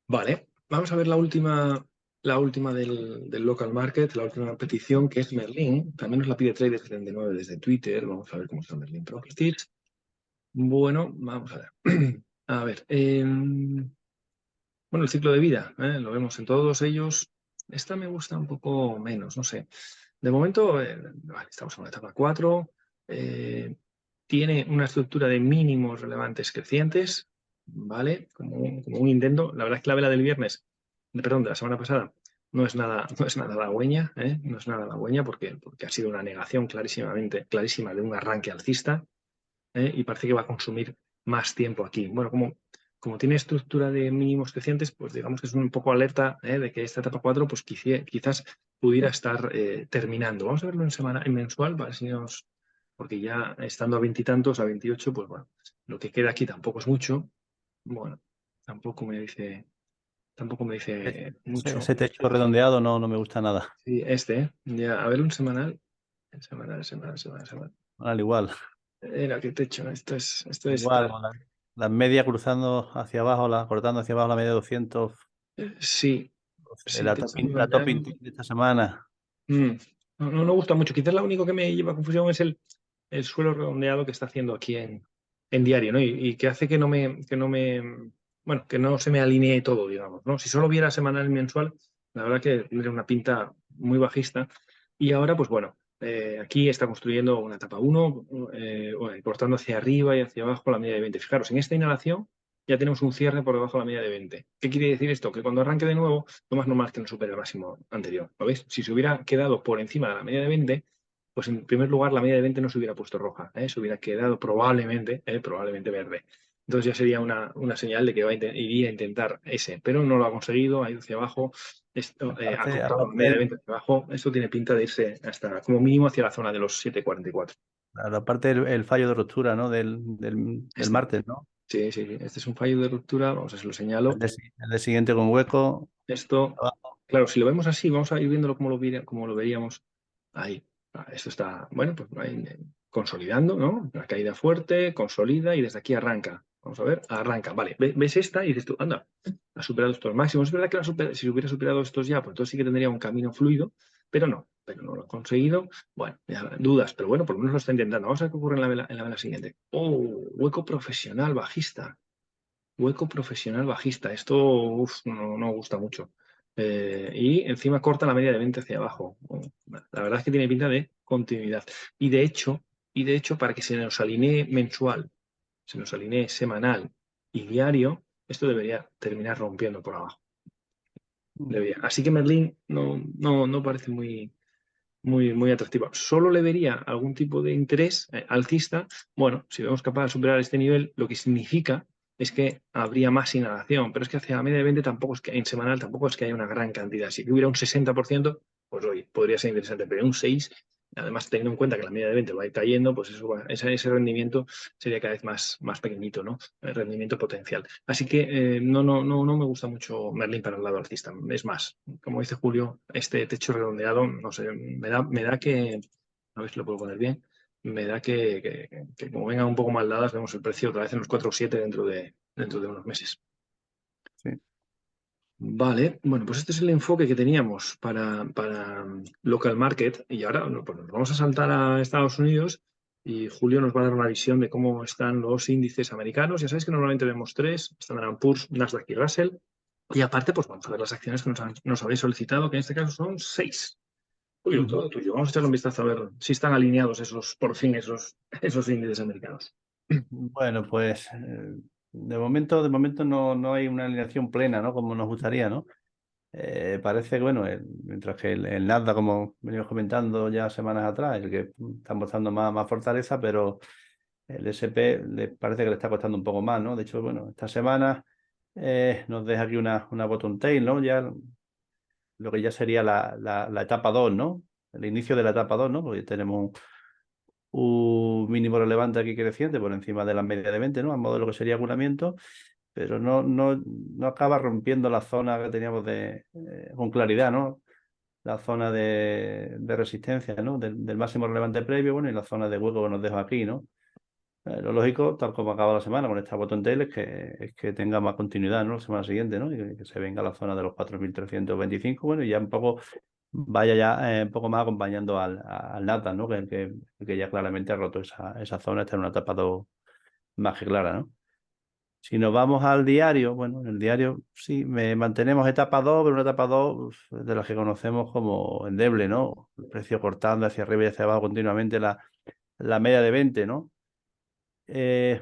[SPEAKER 1] Vale, vamos a ver la última del local market, la última petición, que es Merlin. También nos la pide Trader79 desde Twitter. Vamos a ver cómo está Merlin Properties. Bueno, vamos a ver. A ver, bueno, el ciclo de vida, lo vemos en todos ellos. Esta me gusta un poco menos, no sé. De momento, vale, estamos en la etapa 4. Tiene una estructura de mínimos relevantes crecientes, ¿vale? Como un intento. La verdad es que la vela del viernes, perdón, de la semana pasada, no es nada halagüeña, no es nada halagüeña porque ha sido una negación clarísima de un arranque alcista, y parece que va a consumir más tiempo aquí. Bueno, como tiene estructura de mínimos crecientes, pues digamos que es un poco alerta de que esta etapa 4 pues quizás pudiera estar terminando. Vamos a verlo en mensual, para si porque ya estando a 20 y tantos, a 28, pues bueno, lo que queda aquí tampoco es mucho. Bueno, tampoco me dice mucho.
[SPEAKER 2] Ese techo redondeado no me gusta nada.
[SPEAKER 1] Sí, ya, a ver un semanal. Semanal.
[SPEAKER 2] Al igual.
[SPEAKER 1] Era que techo, esto es
[SPEAKER 2] Igual,
[SPEAKER 1] tal.
[SPEAKER 2] con la media cruzando hacia abajo, cortando hacia abajo la media de 200.
[SPEAKER 1] Sí, sí, techo
[SPEAKER 2] La top
[SPEAKER 1] redondeado.
[SPEAKER 2] de esta semana.
[SPEAKER 1] No gusta mucho. Quizás lo único que me lleva a confusión es el suelo redondeado que está haciendo aquí en diario, ¿no? Y que hace bueno, que no se me alinee todo, digamos, ¿no? Si solo viera semanal y mensual, la verdad que tendría una pinta muy bajista. Y ahora, pues bueno, aquí está construyendo una etapa 1, cortando hacia arriba y hacia abajo la media de 20. Fijaros, en esta inhalación ya tenemos un cierre por debajo de la media de 20. ¿Qué quiere decir esto? Que cuando arranque de nuevo, lo más normal es que no supere el máximo anterior. ¿Lo veis? Si se hubiera quedado por encima de la media de 20, pues en primer lugar la media de 20 no se hubiera puesto roja, se hubiera quedado probablemente verde. entonces ya sería una señal de que iría a intentar ese, pero no lo ha conseguido, ha ido hacia abajo, esto, ha cortado medianamente hacia abajo, esto tiene pinta de irse hasta como mínimo hacia la zona de los 7,44.
[SPEAKER 2] Aparte el fallo de ruptura, ¿no? Del martes, ¿no?
[SPEAKER 1] Sí, sí, este es un fallo de ruptura, vamos a ver si lo señalo.
[SPEAKER 2] El de siguiente con hueco.
[SPEAKER 1] Esto, claro, si lo vemos así, vamos a ir viéndolo como lo veríamos ahí. Esto está, bueno, pues ahí, consolidando, ¿no? La caída fuerte, consolida y desde aquí arranca. Vamos a ver, arranca. Vale, ves esta y dices tú, anda, ha superado estos máximos. Es verdad que si hubiera superado estos ya, pues entonces sí que tendría un camino fluido, pero no lo ha conseguido. Bueno, ya dudas, pero bueno, por lo menos lo está intentando. Vamos a ver qué ocurre en la vela siguiente. Oh, hueco profesional bajista. Hueco profesional bajista. Esto no gusta mucho. Y encima corta la media de 20 hacia abajo. La verdad es que tiene pinta de continuidad. Y de hecho, para que se nos alinee mensual, se nos alinee semanal y diario, esto debería terminar rompiendo por abajo. Debería. Así que Merlín no parece muy atractiva. Solo le vería algún tipo de interés alcista. Bueno, si vemos capaz de superar este nivel, lo que significa es que habría más inhalación, pero es que hacia media de 20 tampoco es que en semanal tampoco es que haya una gran cantidad. Si hubiera un 60%, pues hoy podría ser interesante, pero un 6, además teniendo en cuenta que la media de 20 va a ir cayendo, pues eso ese rendimiento sería cada vez más pequeñito, ¿no? El rendimiento potencial. Así que no me gusta mucho Merlin para el lado alcista. Es más, como dice Julio, este techo redondeado, no sé, me da que, a ver si lo puedo poner bien, me da que como vengan un poco mal dadas, vemos el precio otra vez en los 4 o 7 dentro de unos meses.
[SPEAKER 2] Sí.
[SPEAKER 1] Vale, bueno, pues este es el enfoque que teníamos para local market y ahora pues nos vamos a saltar a Estados Unidos y Julio nos va a dar una visión de cómo están los índices americanos. Ya sabéis que normalmente vemos tres, Standard & Poor's, Nasdaq y Russell. Y aparte, pues vamos a ver las acciones que nos habéis solicitado, que en este caso son 6. Julio, todo tuyo. Vamos a echarle un vistazo a ver si están alineados por fin, esos índices americanos.
[SPEAKER 2] Bueno, pues de momento no hay una alineación plena, ¿no? Como nos gustaría, ¿no? Parece que, bueno, mientras que el Nasdaq, como venimos comentando ya semanas atrás, el que está mostrando más fortaleza, pero el SP le parece que le está costando un poco más, ¿no? De hecho, bueno, esta semana nos deja aquí una bottom tail, ¿no? Ya lo que ya sería la etapa 2, ¿no? El inicio de la etapa 2, ¿no? Porque tenemos un mínimo relevante aquí creciente por encima de la media de 20, ¿no? A modo de lo que sería acumulamiento, pero no acaba rompiendo la zona que teníamos con claridad, ¿no? La zona de resistencia, ¿no? Del máximo relevante previo, bueno, y la zona de hueco que nos deja aquí, ¿no? Lo lógico, tal como acaba la semana con esta bottom tail, es que tenga más continuidad, ¿no? La semana siguiente, ¿no? Y que se venga a la zona de los 4.325, bueno, y ya un poco vaya ya un poco más acompañando al Nasdaq, ¿no? Que ya claramente ha roto esa zona, está en una etapa 2 más que clara, ¿no? Si nos vamos al diario, bueno, en el diario sí, mantenemos etapa 2, pero una etapa 2 de las que conocemos como endeble, ¿no? El precio cortando hacia arriba y hacia abajo continuamente la media de 20, ¿no?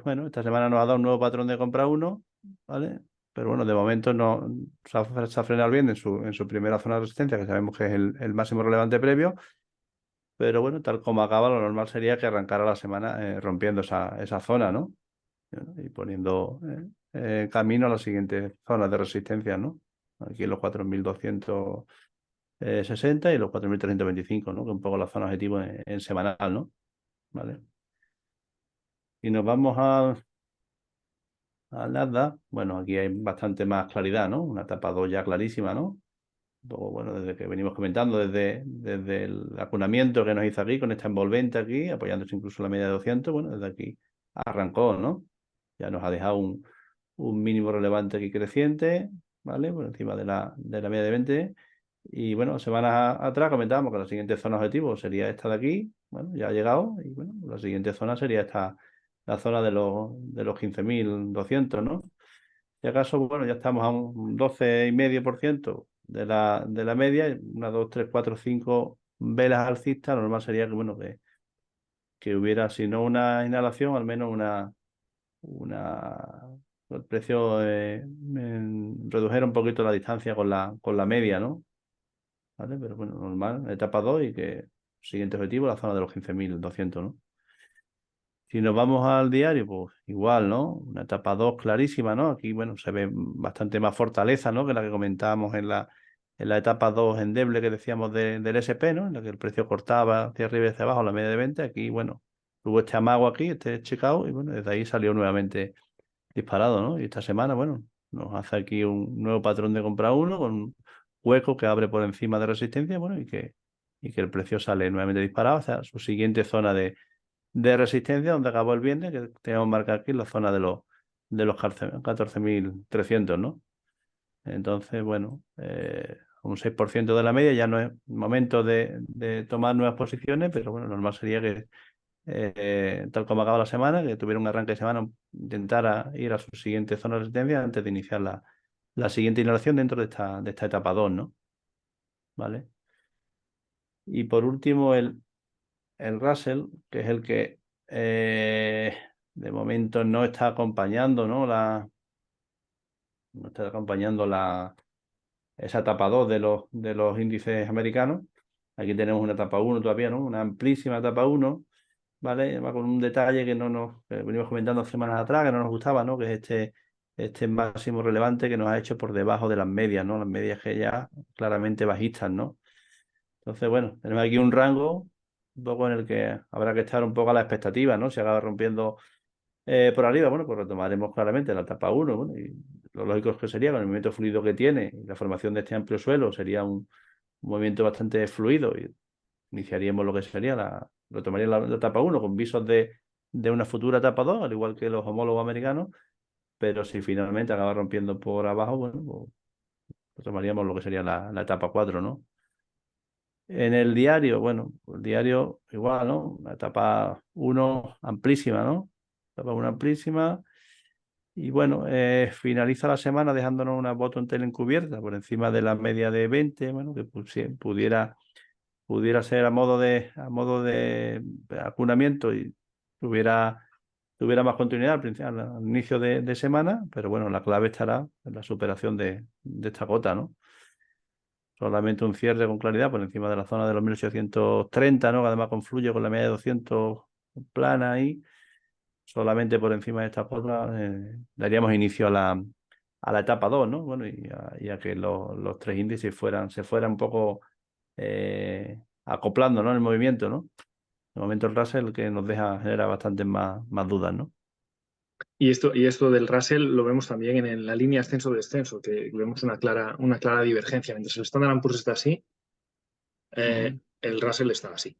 [SPEAKER 2] Bueno, esta semana nos ha dado un nuevo patrón de compra 1, ¿vale? Pero bueno, de momento no se ha frenado bien en su primera zona de resistencia, que sabemos que es el máximo relevante previo. Pero bueno, tal como acaba, lo normal sería que arrancara la semana rompiendo esa zona, ¿no? Y poniendo camino a las siguientes zonas de resistencia, ¿no? Aquí en los 4.260 y los 4.325, ¿no? Que es un poco la zona objetivo en semanal, ¿no? ¿Vale? Y nos vamos al Nasdaq. Bueno, aquí hay bastante más claridad, ¿no? Una etapa 2 ya clarísima, ¿no? Un poco, bueno, desde que venimos comentando, desde el acunamiento que nos hizo aquí, con esta envolvente aquí, apoyándose incluso en la media de 200, bueno, desde aquí arrancó, ¿no? Ya nos ha dejado un mínimo relevante aquí creciente, ¿vale? Por encima de la media de 20. Y bueno, semanas atrás comentábamos que la siguiente zona objetivo sería esta de aquí, bueno, ya ha llegado, y bueno, la siguiente zona sería la zona de los 15.200, ¿no? Si acaso, bueno, ya estamos a un 12,5% de la media, una, dos, tres, cuatro, cinco velas alcistas, lo normal sería que, bueno, que hubiera, si no una inhalación, al menos el precio redujera un poquito la distancia con la media, ¿no? ¿Vale? Pero bueno, normal, etapa 2 y que siguiente objetivo, la zona de los 15.200, ¿no? Si nos vamos al diario, pues igual, ¿no? Una etapa 2 clarísima, ¿no? Aquí, bueno, se ve bastante más fortaleza, ¿no? Que la que comentábamos en la etapa 2 endeble que decíamos del SP, ¿no? En la que el precio cortaba hacia arriba y hacia abajo la media de 20. Aquí, bueno, tuvo este amago aquí, este checkout, y bueno, desde ahí salió nuevamente disparado, ¿no? Y esta semana, bueno, nos hace aquí un nuevo patrón de compra 1 con un hueco que abre por encima de resistencia, bueno, y que el precio sale nuevamente disparado hacia su siguiente zona de resistencia, donde acabó el viernes, que tenemos marcado aquí la zona de los 14.300, ¿no? Entonces, bueno, un 6% de la media, ya no es momento de tomar nuevas posiciones, pero bueno, normal sería que, tal como acaba la semana, que tuviera un arranque de semana, intentara ir a su siguiente zona de resistencia antes de iniciar la siguiente inhalación dentro de esta etapa 2, ¿no? ¿Vale? Y por último, el Russell, que es el que de momento no está acompañando, ¿no? No está acompañando esa etapa 2 de los índices americanos. Aquí tenemos una etapa 1 todavía, ¿no? Una amplísima etapa 1, ¿vale? Va con un detalle que no nos que venimos comentando semanas atrás, que no nos gustaba, ¿no? Que es este máximo relevante que nos ha hecho por debajo de las medias, ¿no? Las medias que ya claramente bajistas, ¿no? Entonces, bueno, tenemos aquí un rango un poco en el que habrá que estar un poco a la expectativa, ¿no? Si acaba rompiendo por arriba, bueno, pues retomaremos claramente la etapa 1, bueno, y lo lógico es que sería con el movimiento fluido que tiene y la formación de este amplio suelo, sería un movimiento bastante fluido y iniciaríamos lo que sería retomaría la etapa 1 con visos de una futura etapa 2, al igual que los homólogos americanos, pero si finalmente acaba rompiendo por abajo, bueno, pues retomaríamos lo que sería la etapa 4, ¿no? En el diario, bueno, el diario igual, ¿no? La etapa 1 amplísima, ¿no? Etapa 1 amplísima. Y bueno, finaliza la semana dejándonos una bottom tail encubierta por encima de la media de 20, bueno, que pudiera ser a modo de acunamiento y tuviera más continuidad al inicio de semana, pero bueno, la clave estará en la superación de esta cota, ¿no? Solamente un cierre con claridad por encima de la zona de los 1830, ¿no? Que además confluye con la media de 200 plana ahí. Solamente por encima de esta cota daríamos inicio a la etapa 2, ¿no? Bueno, y a que los tres índices se fueran un poco acoplando, ¿no? En el movimiento, ¿no? De momento el Russell que nos genera bastantes más dudas, ¿no?
[SPEAKER 1] Y esto del Russell lo vemos también en la línea ascenso-descenso, que vemos una clara divergencia. Mientras el Standard & Poor's está así, el Russell está así.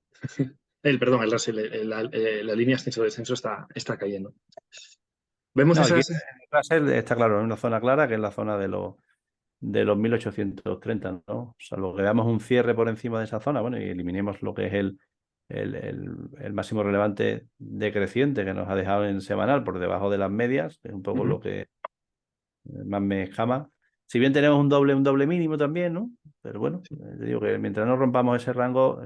[SPEAKER 1] Perdón, el Russell, la línea ascenso-descenso está cayendo. Vemos
[SPEAKER 2] No, aquí
[SPEAKER 1] esas.
[SPEAKER 2] el Russell está claro, en una zona clara que es la zona de los 1830, ¿no? Salvo que veamos un cierre por encima de esa zona, bueno, y eliminemos lo que es el máximo relevante decreciente que nos ha dejado en semanal por debajo de las medias, que es un poco lo que más me escama. Si bien tenemos un doble mínimo también, ¿no? Pero bueno, te digo que mientras no rompamos ese rango,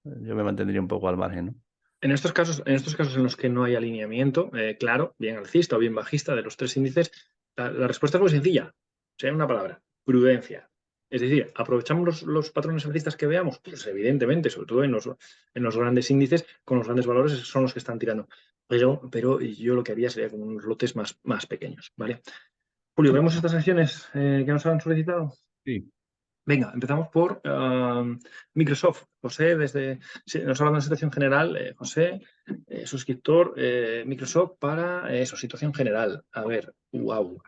[SPEAKER 2] yo me mantendría un poco al margen, ¿no?
[SPEAKER 1] En estos casos en los que no hay alineamiento, claro, bien alcista o bien bajista de los tres índices, la respuesta es muy sencilla. O sea, en una palabra, prudencia. Es decir, ¿aprovechamos los patrones alcistas que veamos? Pues evidentemente, sobre todo en los grandes índices, con los grandes valores son los que están tirando. Pero yo lo que haría sería con unos lotes más pequeños, ¿vale? Julio, ¿vemos estas acciones que nos han solicitado?
[SPEAKER 2] Sí.
[SPEAKER 1] Venga, empezamos por Microsoft. José, nos habla de una situación general. José, suscriptor Microsoft para eso, situación general. A ver, wow.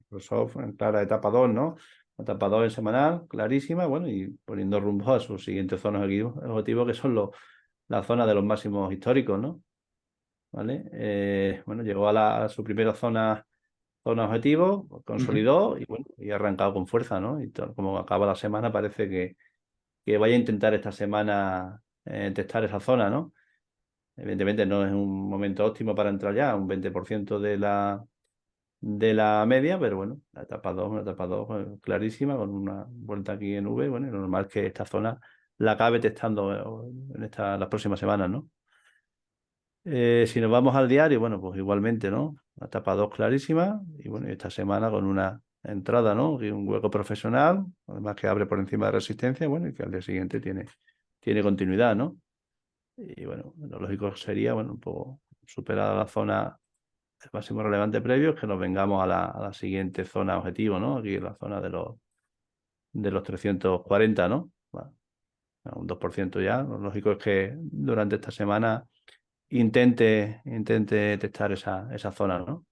[SPEAKER 2] Microsoft en clara etapa 2, ¿no? Etapa 2 en semanal, clarísima, bueno, y poniendo rumbo a sus siguientes zonas objetivos, que son las zonas de los máximos históricos, ¿no? ¿Vale? Bueno, llegó a su primera zona objetivo, consolidó y bueno, y ha arrancado con fuerza, ¿no? Y como acaba la semana, parece que vaya a intentar esta semana testar esa zona, ¿no? Evidentemente no es un momento óptimo para entrar ya, un 20% de la media, pero bueno, una etapa 2 clarísima, con una vuelta aquí en V, bueno, y lo normal es que esta zona la acabe testando en las próximas semanas, ¿no? Si nos vamos al diario, bueno, pues igualmente, ¿no? La etapa 2 clarísima, y bueno, esta semana con una entrada, ¿no? Y un hueco profesional, además que abre por encima de resistencia, bueno, y que al día siguiente tiene continuidad, ¿no? Y bueno, lo lógico sería, bueno, un poco superada la zona el máximo relevante previo, que nos vengamos a la siguiente zona objetivo, ¿no? Aquí en la zona de los 340, ¿no? Bueno, un 2% ya. Lo lógico es que durante esta semana intente testar esa zona, ¿no?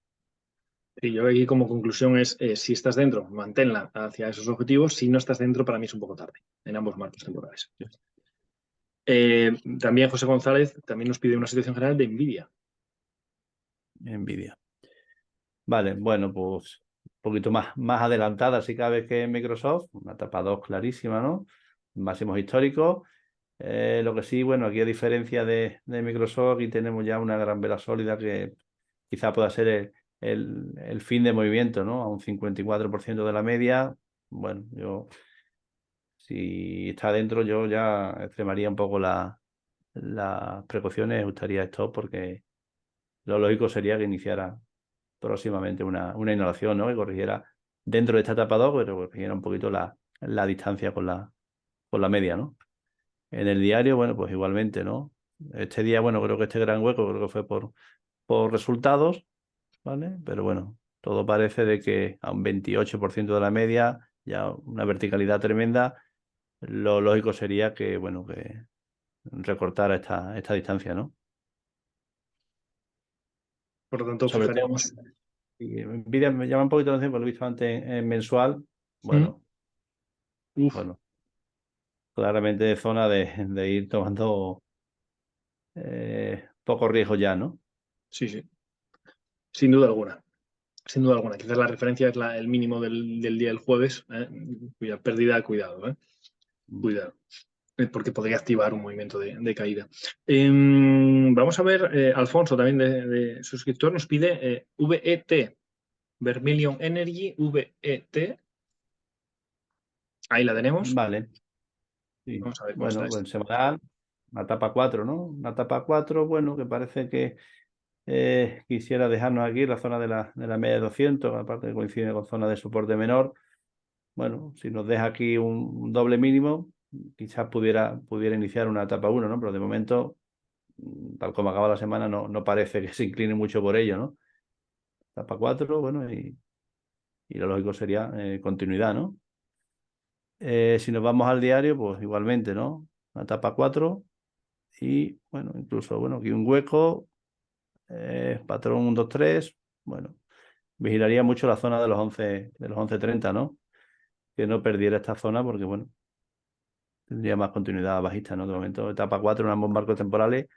[SPEAKER 1] Y yo aquí como conclusión es, si estás dentro, manténla hacia esos objetivos. Si no estás dentro, para mí es un poco tarde en ambos marcos temporales. También José González también nos pide una situación general de Nvidia.
[SPEAKER 2] Nvidia. Vale, bueno, pues un poquito más adelantada si cabe que Microsoft, una etapa 2 clarísima, ¿no? Máximos históricos. Lo que sí, bueno, aquí a diferencia de Microsoft, aquí tenemos ya una gran vela sólida que quizá pueda ser el fin de movimiento, ¿no? A un 54% de la media. Bueno, yo, si está dentro, yo ya extremaría un poco las precauciones, ajustaría esto porque lo lógico sería que iniciara próximamente una inhalación, ¿no? Que corrigiera dentro de esta etapa 2, pero corrigiera un poquito la distancia con la media, ¿no? En el diario, bueno, pues igualmente, ¿no? Este día, bueno, creo que este gran hueco creo que fue por resultados, ¿vale? Pero bueno, todo parece de que a un 28% de la media, ya una verticalidad tremenda, lo lógico sería que, bueno, que recortara esta distancia, ¿no?
[SPEAKER 1] Por lo tanto,
[SPEAKER 2] Sobre todo,
[SPEAKER 1] fijaríamos.
[SPEAKER 2] y Nvidia me llama un poquito la atención, porque lo he visto antes en mensual,
[SPEAKER 1] ¿Mm?
[SPEAKER 2] bueno,
[SPEAKER 1] Uf,
[SPEAKER 2] bueno, claramente de zona de ir tomando poco riesgo ya, ¿no?
[SPEAKER 1] sí, sí, sin duda alguna. Sin duda alguna. Quizás la referencia es el mínimo del día del jueves, ¿eh? Cuya pérdida, cuidado, ¿eh? Cuidado. Porque podría activar un movimiento de caída. Vamos a ver, Alfonso, también de suscriptor, nos pide VET, Vermilion Energy, VET. Ahí la tenemos.
[SPEAKER 2] Vale, sí.
[SPEAKER 1] Vamos a ver cómo está
[SPEAKER 2] Bueno,
[SPEAKER 1] esto.
[SPEAKER 2] pues semanal, una etapa 4, ¿no? Una etapa 4, bueno, que parece que quisiera dejarnos aquí la zona de la media de 200, aparte que coincide con zona de soporte menor. Bueno, si nos deja aquí un doble mínimo, quizás pudiera iniciar una etapa 1, ¿no? Pero de momento, tal como acaba la semana, no parece que se incline mucho por ello, ¿no? Etapa 4, bueno, y lo lógico sería continuidad, ¿no? Si nos vamos al diario, pues igualmente, ¿no? La etapa 4 y, bueno, incluso, bueno, aquí un hueco, patrón 1, 2, 3, bueno, vigilaría mucho la zona de los 11.30, ¿no? Que no perdiera esta zona porque, bueno, tendría más continuidad bajista, ¿no? De momento, etapa 4 en ambos marcos temporales,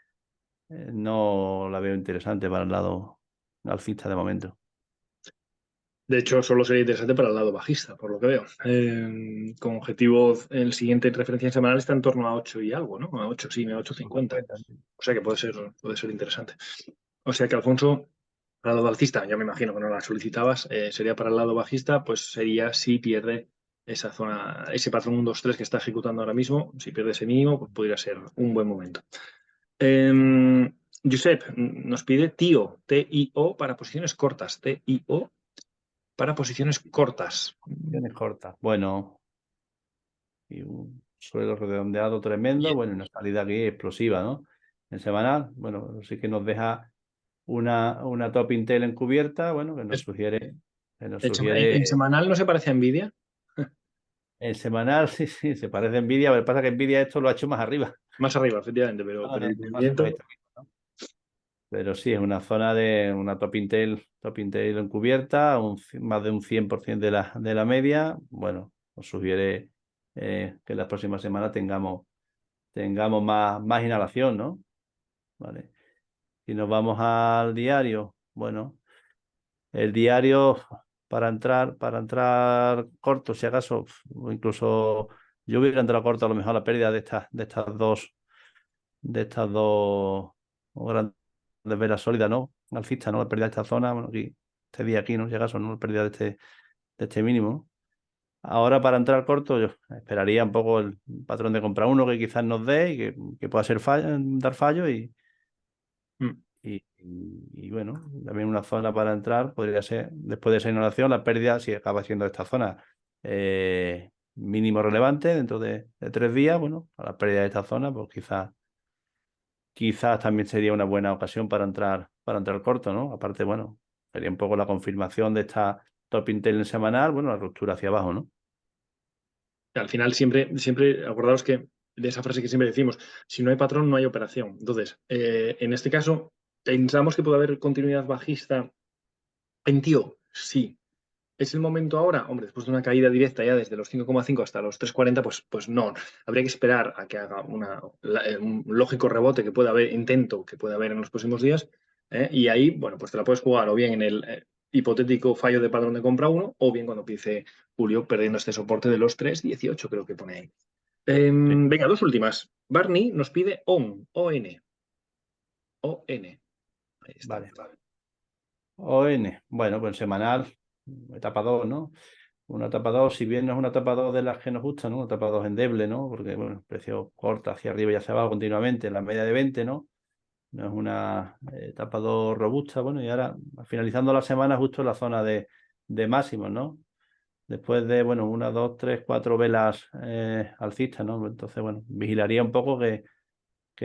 [SPEAKER 2] no la veo interesante para el lado alcista de momento.
[SPEAKER 1] De hecho, solo sería interesante para el lado bajista, por lo que veo. Con objetivo, el siguiente en referencia semanal está en torno a 8 y algo, ¿no? A 8, sí, a 8,50. O sea que puede ser interesante. O sea que, Alfonso, para el lado alcista, yo me imagino que no la solicitabas, sería para el lado bajista, pues sería si pierde esa zona, ese patrón 1, 2, 3 que está ejecutando ahora mismo, si pierde ese mínimo, pues podría ser un buen momento. Josep nos pide TIO, T-I-O para posiciones cortas, T-I-O para posiciones cortas.
[SPEAKER 2] Tienes corta. Bueno, y un suelo redondeado tremendo, bueno, y una salida aquí explosiva, ¿no? En semanal, bueno, sí que nos deja una top Intel encubierta, bueno, que nos
[SPEAKER 1] Es-
[SPEAKER 2] sugiere, que nos
[SPEAKER 1] en
[SPEAKER 2] sugiere
[SPEAKER 1] semanal no se parece a Nvidia,
[SPEAKER 2] en semanal, sí, sí, se parece a Nvidia, pero pasa que Nvidia esto lo ha hecho más arriba.
[SPEAKER 1] más arriba, efectivamente, pero el
[SPEAKER 2] Más
[SPEAKER 1] movimiento,
[SPEAKER 2] arriba, ¿no? Pero sí, es una zona de una top Intel encubierta, más de un 100% de la media. Bueno, nos sugiere que en las próximas semanas tengamos más inhalación, ¿no? Vale. Si nos vamos al diario, bueno, el diario para entrar corto, si acaso, o incluso yo hubiera entrado corto a lo mejor a la pérdida de estas dos grandes velas sólidas, ¿no? Alcista, ¿no? La pérdida de esta zona, bueno, aquí, este día aquí, ¿no? Si acaso, ¿no? La pérdida de este mínimo, ¿no? Ahora para entrar corto, yo esperaría un poco el patrón de compra uno que quizás nos dé y que pueda ser dar fallo
[SPEAKER 1] mm,
[SPEAKER 2] y bueno, también una zona para entrar podría ser, después de esa inhalación, la pérdida, si acaba siendo esta zona mínimo relevante dentro de 3 días, bueno, a la pérdida de esta zona, pues quizás también sería una buena ocasión para entrar para entrar corto, ¿no? Aparte, bueno, sería un poco la confirmación de esta top intel semanal, bueno, la ruptura hacia abajo, ¿no?
[SPEAKER 1] Al final siempre acordaos que de esa frase que siempre decimos, si no hay patrón no hay operación. Entonces, en este caso, pensamos que puede haber continuidad bajista en TIO, sí. ¿Es el momento ahora? Hombre, después de una caída directa ya desde los 5,5 hasta los 3,40, pues no. Habría que esperar a que haga un lógico rebote que pueda haber, intento que pueda haber en los próximos días. Y ahí, bueno, pues te la puedes jugar o bien en el hipotético fallo de patrón de compra 1, o bien cuando empiece Julio perdiendo este soporte de los 3,18, creo que pone ahí.
[SPEAKER 2] Sí.
[SPEAKER 1] Venga, dos últimas. Barney nos pide ON. ON. Ahí está.
[SPEAKER 2] Vale. ON, bueno, pues semanal, etapa 2, ¿no? Una etapa 2, si bien no es una etapa 2 de las que nos gustan, ¿no? Una etapa 2 endeble, ¿no? Porque, bueno, el precio corta hacia arriba y hacia abajo continuamente, la media de 20, ¿no? No es una etapa 2 robusta, bueno, y ahora, finalizando la semana, justo en la zona de máximos, ¿no? Después de, bueno, 1, 2, 3, 4 velas alcistas, ¿no? Entonces, bueno, vigilaría un poco que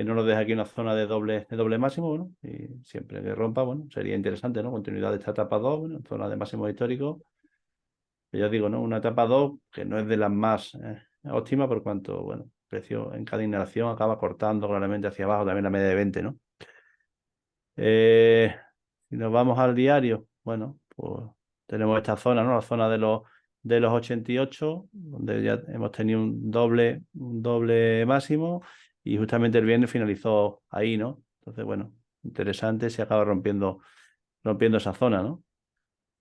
[SPEAKER 2] no nos deje aquí una zona de doble máximo, bueno, y siempre que rompa, bueno, sería interesante, ¿no? Continuidad de esta etapa 2, bueno, zona de máximo histórico. Ya digo, ¿no? Una etapa 2 que no es de las más óptimas por cuanto, bueno, precio en cada inhalación acaba cortando claramente hacia abajo también la media de 20, ¿no? Si nos vamos al diario, bueno, pues tenemos esta zona, ¿no? La zona de los 88, donde ya hemos tenido un doble máximo y justamente el viernes finalizó ahí, ¿no? Entonces, bueno, interesante, se acaba rompiendo esa zona, ¿no?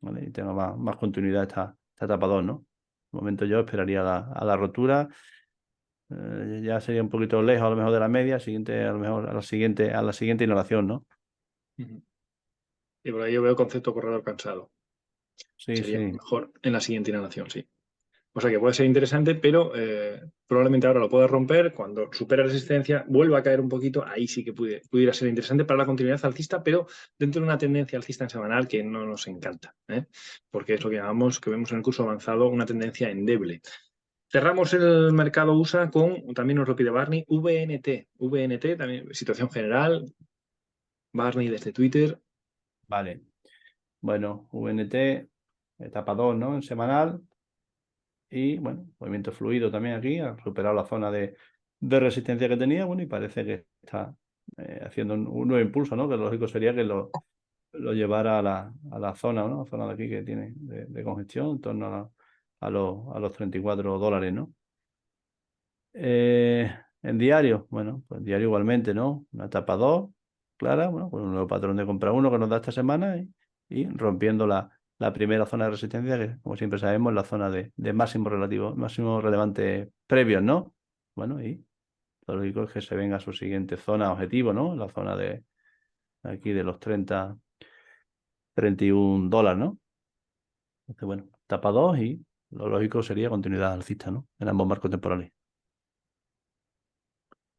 [SPEAKER 2] ¿Vale? Y tenga más continuidad esta etapa 2, ¿no? De momento yo esperaría a la rotura. Ya sería un poquito lejos a lo mejor de la media, siguiente, a lo mejor a la siguiente inhalación, ¿no?
[SPEAKER 1] Y por ahí yo veo concepto corredor cansado.
[SPEAKER 2] Sí,
[SPEAKER 1] Sería
[SPEAKER 2] sí.
[SPEAKER 1] mejor en la siguiente inhalación, sí. O sea que puede ser interesante, pero probablemente ahora lo pueda romper. Cuando supera resistencia, vuelva a caer un poquito. Ahí sí que pudiera ser interesante para la continuidad alcista, pero dentro de una tendencia alcista en semanal que no nos encanta, porque es lo que vemos en el curso avanzado, una tendencia endeble. Cerramos el mercado USA con, también nos lo pide Barney, VNT. VNT, también situación general. Barney desde Twitter.
[SPEAKER 2] Vale. Bueno, VNT, etapa 2, ¿no? En semanal. Y bueno, movimiento fluido también aquí, ha superado la zona de resistencia que tenía, bueno, y parece que está haciendo un nuevo impulso, ¿no? Que lo lógico sería que lo llevara a la zona, ¿no? La zona de aquí que tiene de congestión, en torno a los $34, ¿no? En diario, bueno, pues diario igualmente, ¿no? Una etapa 2, clara, bueno, con un nuevo patrón de compra 1 que nos da esta semana y rompiendo la primera zona de resistencia, que como siempre sabemos, la zona de máximo relevante previos, ¿no? Bueno, y lo lógico es que se venga a su siguiente zona objetivo, ¿no? La zona de aquí de los $31, ¿no? Entonces, bueno, etapa 2 y lo lógico sería continuidad alcista, ¿no? En ambos marcos temporales.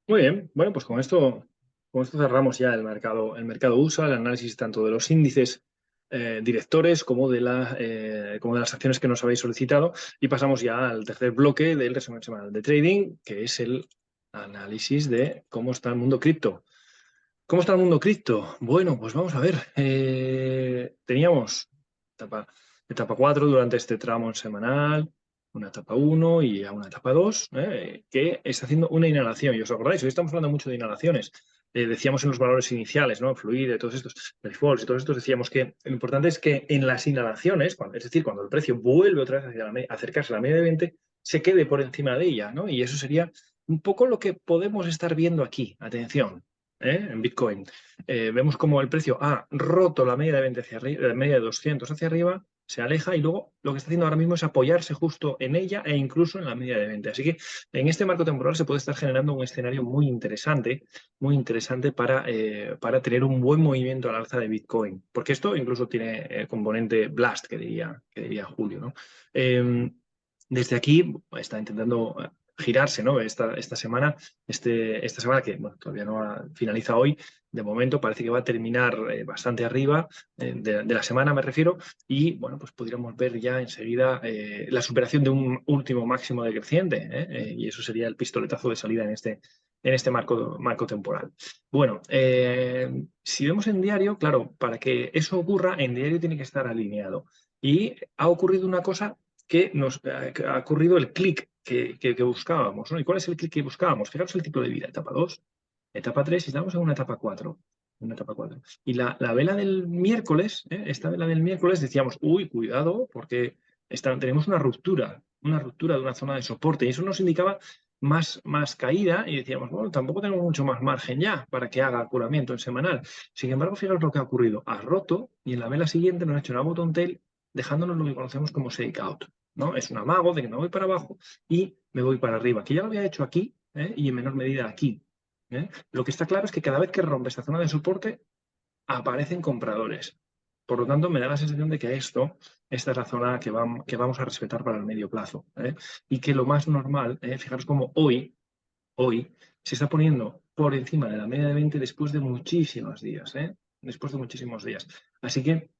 [SPEAKER 1] Muy bien, bueno, pues con esto cerramos ya el mercado USA, el análisis tanto de los índices directores como como de las acciones que nos habéis solicitado, y pasamos ya al tercer bloque del resumen semanal de trading, que es el análisis de cómo está el mundo cripto. ¿Cómo está el mundo cripto? Bueno, pues vamos a ver. Teníamos etapa 4 durante este tramo semanal, una etapa 1 y a una etapa 2, que está haciendo una inhalación. Y os acordáis, hoy estamos hablando mucho de inhalaciones. Decíamos en los valores iniciales, ¿no? Fluide, todos estos, defaults y todos estos, decíamos que lo importante es que en las inhalaciones, es decir, cuando el precio vuelve otra vez acercarse a la media de 20, se quede por encima de ella, ¿no? Y eso sería un poco lo que podemos estar viendo aquí. Atención, en Bitcoin. Vemos como el precio ha roto la media de 20 hacia arriba, la media de 200 hacia arriba, se aleja y luego lo que está haciendo ahora mismo es apoyarse justo en ella e incluso en la media de 20. Así que en este marco temporal se puede estar generando un escenario muy interesante para tener un buen movimiento al alza de Bitcoin. Porque esto incluso tiene componente blast, que diría Julio, ¿no? Desde aquí está intentando girarse, ¿no? Esta semana que bueno, todavía no finaliza hoy, de momento parece que va a terminar bastante arriba de la semana, me refiero, y bueno, pues podríamos ver ya enseguida la superación de un último máximo decreciente, y eso sería el pistoletazo de salida marco temporal. Bueno, si vemos en diario, claro, para que eso ocurra, en diario tiene que estar alineado. Y ha ocurrido una cosa que que ha ocurrido el clic que buscábamos, ¿no? ¿Y cuál es el clic que buscábamos? Fijaros el tipo de vida, etapa 2, etapa 3 y estamos en una etapa 4. Una etapa 4. Y la vela del miércoles, esta vela del miércoles, decíamos, uy, cuidado, porque tenemos una ruptura de una zona de soporte. Y eso nos indicaba más caída y decíamos, bueno, tampoco tenemos mucho más margen ya para que haga curamiento en semanal. Sin embargo, fijaros lo que ha ocurrido. Ha roto y en la vela siguiente nos ha hecho una bottom tail dejándonos lo que conocemos como shake out, ¿no? Es un amago de que me voy para abajo y me voy para arriba, que ya lo había hecho aquí y en menor medida aquí. Lo que está claro es que cada vez que rompe esta zona de soporte aparecen compradores. Por lo tanto, me da la sensación de que esta es la zona que vamos a respetar para el medio plazo. Y que lo más normal, fijaros como hoy se está poniendo por encima de la media de 20 después de muchísimos días. Después de muchísimos días. Así que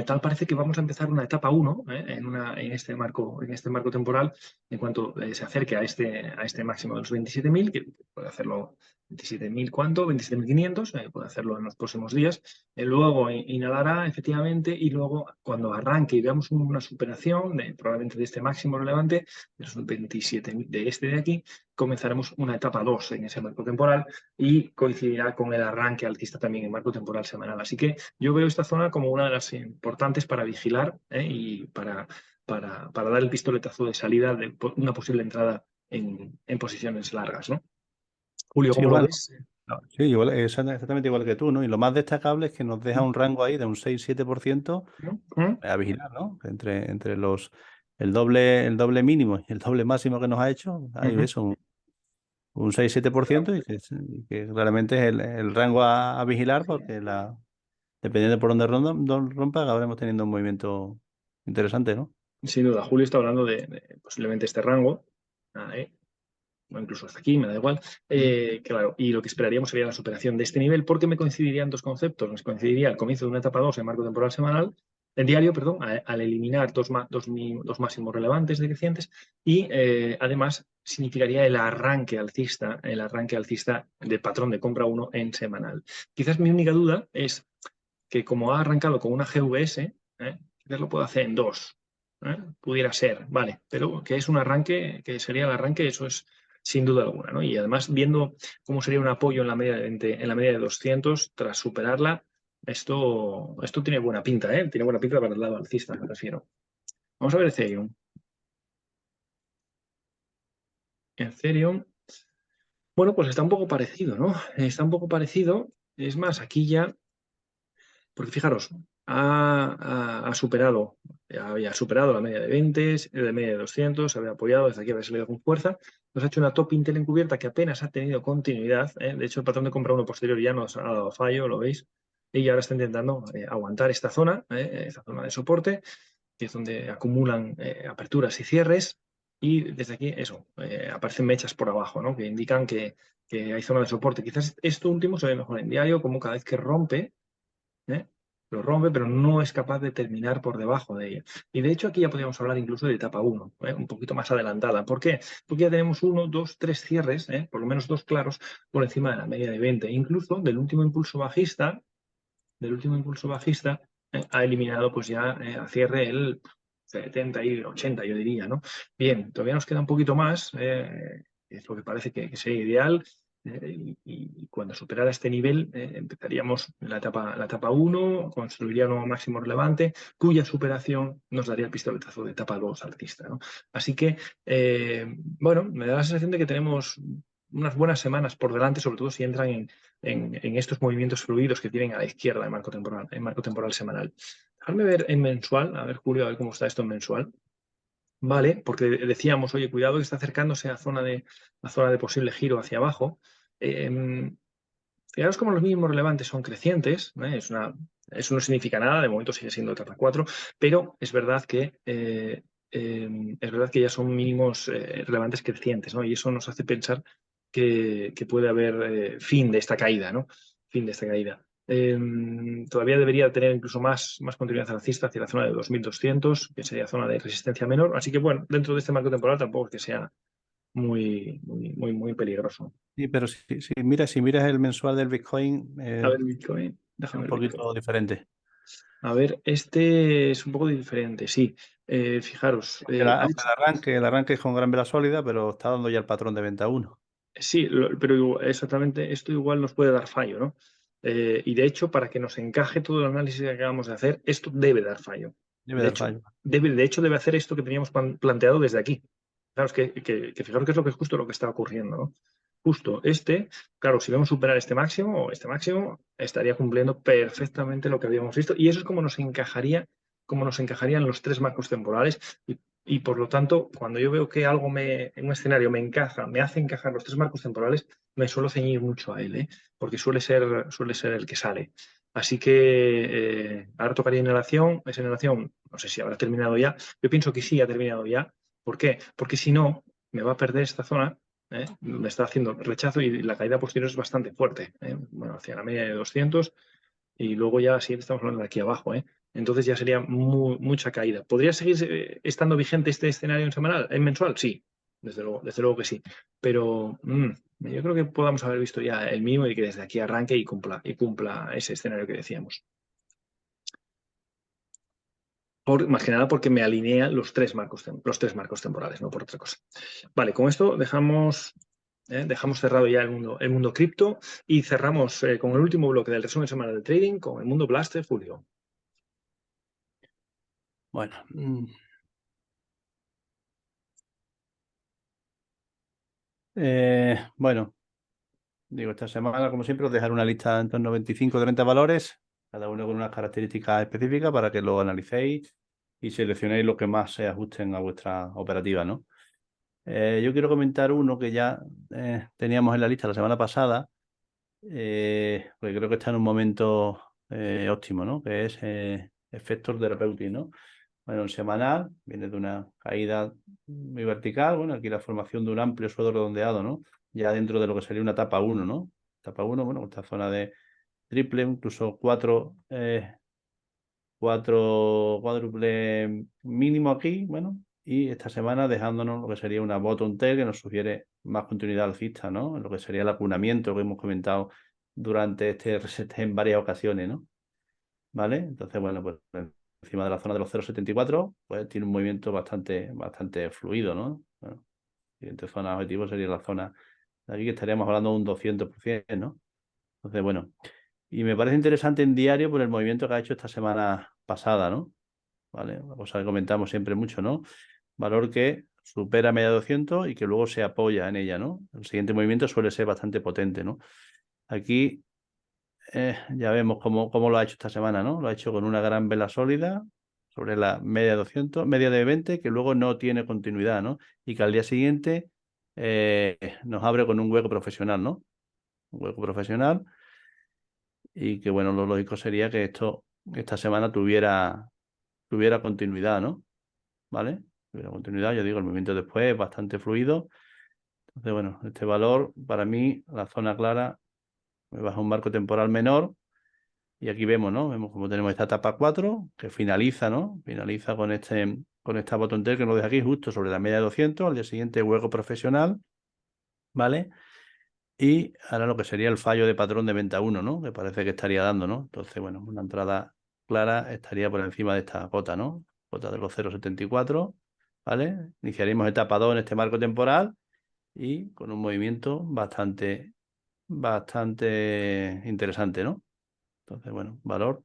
[SPEAKER 1] tal parece que vamos a empezar una etapa 1 en este marco temporal en cuanto se acerque a este máximo de los 27.000, que puede hacerlo 27.000 ¿cuánto? 27.500, puede hacerlo en los próximos días. Luego inhalará efectivamente y luego cuando arranque y veamos una superación probablemente de este máximo relevante, de los 27.000 de este de aquí, comenzaremos una etapa 2 en ese marco temporal y coincidirá con el arranque alcista también en marco temporal semanal. Así que yo veo esta zona como una de las importantes para vigilar y para dar el pistoletazo de salida de una posible entrada en posiciones largas, ¿no? Julio,
[SPEAKER 2] Sí,
[SPEAKER 1] ¿cómo lo
[SPEAKER 2] bueno,
[SPEAKER 1] ves?
[SPEAKER 2] no, sí, igual, exactamente igual que tú, ¿no? Y lo más destacable es que nos deja un rango ahí de un 6-7%
[SPEAKER 1] ¿Mm?
[SPEAKER 2] a vigilar, ¿no? Entre el doble mínimo y el doble máximo que nos ha hecho, hay
[SPEAKER 1] Ujú.
[SPEAKER 2] eso, un 6-7% y que realmente es el rango a vigilar porque dependiendo de por dónde rompa, acabaremos teniendo un movimiento interesante, ¿no?
[SPEAKER 1] Sin duda, Julio está hablando de posiblemente este rango. O incluso hasta aquí, me da igual. Claro, y lo que esperaríamos sería la superación de este nivel, porque me coincidirían dos conceptos. Nos coincidiría el comienzo de una etapa 2 en marco temporal semanal, en diario, perdón, al eliminar dos máximos relevantes decrecientes y además significaría el arranque alcista de patrón de compra 1 en semanal. Quizás mi única duda es que como ha arrancado con una GVS, quizás lo puedo hacer en 2. Pudiera ser, vale, pero que es un arranque, que sería el arranque, eso es sin duda alguna, ¿no? Y además, viendo cómo sería un apoyo en la media de 20, en la media de 200, tras superarla, esto tiene buena pinta, ¿eh? Tiene buena pinta para el lado alcista, me refiero. Vamos a ver Ethereum. Ethereum, bueno, pues está un poco parecido, ¿no? Está un poco parecido. Es más, aquí ya porque fijaros, ha superado, ya había superado la media de 20, de media de 200, había apoyado, desde aquí había salido con fuerza, nos ha hecho una top Intel encubierta que apenas ha tenido continuidad, de hecho el patrón de compra uno posterior ya nos ha dado fallo, lo veis, y ahora está intentando aguantar esta zona de soporte, que es donde acumulan aperturas y cierres, y desde aquí eso, aparecen mechas por abajo, ¿no? Que indican que hay zona de soporte. Quizás esto último se ve mejor en diario, como cada vez que rompe, ¿eh? Lo rompe, pero no es capaz de terminar por debajo de ella. Y de hecho aquí ya podríamos hablar incluso de etapa 1, un poquito más adelantada. ¿Por qué? Porque ya tenemos 1, 2, 3 cierres, por lo menos 2 claros, por encima de la media de 20. Incluso del último impulso bajista, ha eliminado pues ya a cierre el 70 y 80, yo diría, ¿no? Bien, todavía nos queda un poquito más, es lo que parece que sería ideal. Y cuando superara este nivel, empezaríamos la etapa 1, construiría un nuevo máximo relevante, cuya superación nos daría el pistoletazo de etapa 2 alcista, ¿no? Así que, bueno, me da la sensación de que tenemos unas buenas semanas por delante, sobre todo si entran en estos movimientos fluidos que tienen a la izquierda en marco temporal semanal. Dejadme ver en mensual, a ver Julio, a ver cómo está esto en mensual. Vale, porque decíamos, oye, cuidado que está acercándose a zona de posible giro hacia abajo. Fijaros como los mínimos relevantes son crecientes, eso no significa nada, de momento sigue siendo etapa 4, pero es verdad que ya son mínimos relevantes crecientes, ¿no? Y eso nos hace pensar que puede haber fin de esta caída, ¿no? Fin de esta caída. Todavía debería tener incluso más continuidad alcista hacia la zona de 2200, que sería zona de resistencia menor. Así que, bueno, dentro de este marco temporal tampoco es que sea muy peligroso.
[SPEAKER 2] Sí, pero si miras el mensual del Bitcoin,
[SPEAKER 1] A ver, Bitcoin,
[SPEAKER 2] es
[SPEAKER 1] déjame
[SPEAKER 2] un
[SPEAKER 1] ver Bitcoin.
[SPEAKER 2] poquito diferente.
[SPEAKER 1] A ver, este es un poco diferente, sí. Fijaros, ha
[SPEAKER 2] Aunque
[SPEAKER 1] dicho,
[SPEAKER 2] el arranque es con gran vela sólida, pero está dando ya el patrón de venta 1.
[SPEAKER 1] sí, pero exactamente esto igual nos puede dar fallo, ¿no? Y de hecho, para que nos encaje todo el análisis que acabamos de hacer, esto debe dar fallo.
[SPEAKER 2] Debe
[SPEAKER 1] De
[SPEAKER 2] dar
[SPEAKER 1] hecho,
[SPEAKER 2] fallo.
[SPEAKER 1] de hecho, debe hacer esto que teníamos planteado desde aquí. Claro, es que fijaros que es justo lo que está ocurriendo, ¿no? Justo claro, si vemos superar este máximo, estaría cumpliendo perfectamente lo que habíamos visto. Y eso es como nos encajarían los tres marcos temporales. Y por lo tanto, cuando yo veo que algo en un escenario me encaja, me hace encajar los tres marcos temporales, me suelo ceñir mucho a él, ¿eh? Porque suele ser el que sale. Así que ahora tocaría inhalación. Esa inhalación, no sé si habrá terminado ya. Yo pienso que sí ha terminado ya. ¿Por qué? Porque si no, me va a perder esta zona. Me está haciendo rechazo y la caída posterior es bastante fuerte. Bueno, hacia la media de 200 y luego ya sí estamos hablando de aquí abajo. Entonces ya sería mucha caída. ¿Podría seguir estando vigente este escenario en semanal, en mensual? Sí, desde luego que sí. Pero yo creo que podamos haber visto ya el mínimo y que desde aquí arranque y cumpla ese escenario que decíamos. Más que nada porque me alinea los tres marcos temporales, no por otra cosa. Vale, con esto dejamos cerrado ya el mundo cripto y cerramos con el último bloque del resumen semanal de trading con el mundo Blast de Julio.
[SPEAKER 2] Bueno, bueno, digo, esta semana, como siempre, os dejaré una lista en torno a 25 o 30 valores, cada uno con unas características específicas para que lo analicéis y seleccionéis lo que más se ajusten a vuestra operativa, ¿no? Yo quiero comentar uno que ya teníamos en la lista la semana pasada, porque creo que está en un momento óptimo, ¿no? Que es Effector Therapeutic, ¿no? Bueno, en semanal viene de una caída muy vertical. Bueno, aquí la formación de un amplio suelo redondeado, ¿no? Ya dentro de lo que sería una etapa 1, ¿no? Etapa 1, bueno, esta zona de triple, incluso cuádruple mínimo aquí, bueno, y esta semana dejándonos lo que sería una bottom tail que nos sugiere más continuidad alcista, ¿no? En lo que sería el acunamiento que hemos comentado durante este reset en varias ocasiones, ¿no? ¿Vale? Entonces, bueno, pues encima de la zona de los 0,74, pues tiene un movimiento bastante fluido, ¿no? Bueno, siguiente zona objetivo sería la zona de aquí, que estaríamos hablando de un 200%, ¿no? Entonces, bueno, y me parece interesante en diario por el movimiento que ha hecho esta semana pasada, ¿no? ¿Vale? Una cosa que comentamos siempre mucho, ¿no? Valor que supera media 200 y que luego se apoya en ella, ¿no? El siguiente movimiento suele ser bastante potente, ¿no? Aquí ya vemos cómo lo ha hecho esta semana, ¿no? Lo ha hecho con una gran vela sólida sobre la media 200, media de 20, que luego no tiene continuidad, ¿no? Y que al día siguiente nos abre con un hueco profesional, ¿no? Un hueco profesional y que, bueno, lo lógico sería que esta semana tuviera continuidad, ¿no? ¿Vale? Tuviera continuidad, yo digo, el movimiento después es bastante fluido. Entonces, bueno, este valor, para mí, la zona clara, me baja un marco temporal menor. Y aquí vemos, ¿no? Vemos como tenemos esta etapa 4 que finaliza, ¿no? Finaliza con esta bottom tail que nos deja aquí justo sobre la media de 200. Al día siguiente, hueco profesional, ¿vale? Y ahora lo que sería el fallo de patrón de venta 1, ¿no? Que parece que estaría dando, ¿no? Entonces, bueno, una entrada clara estaría por encima de esta cota, ¿no? Cota de los 0,74, ¿vale? Iniciaríamos etapa 2 en este marco temporal y con un movimiento bastante interesante, ¿no? Entonces, bueno, valor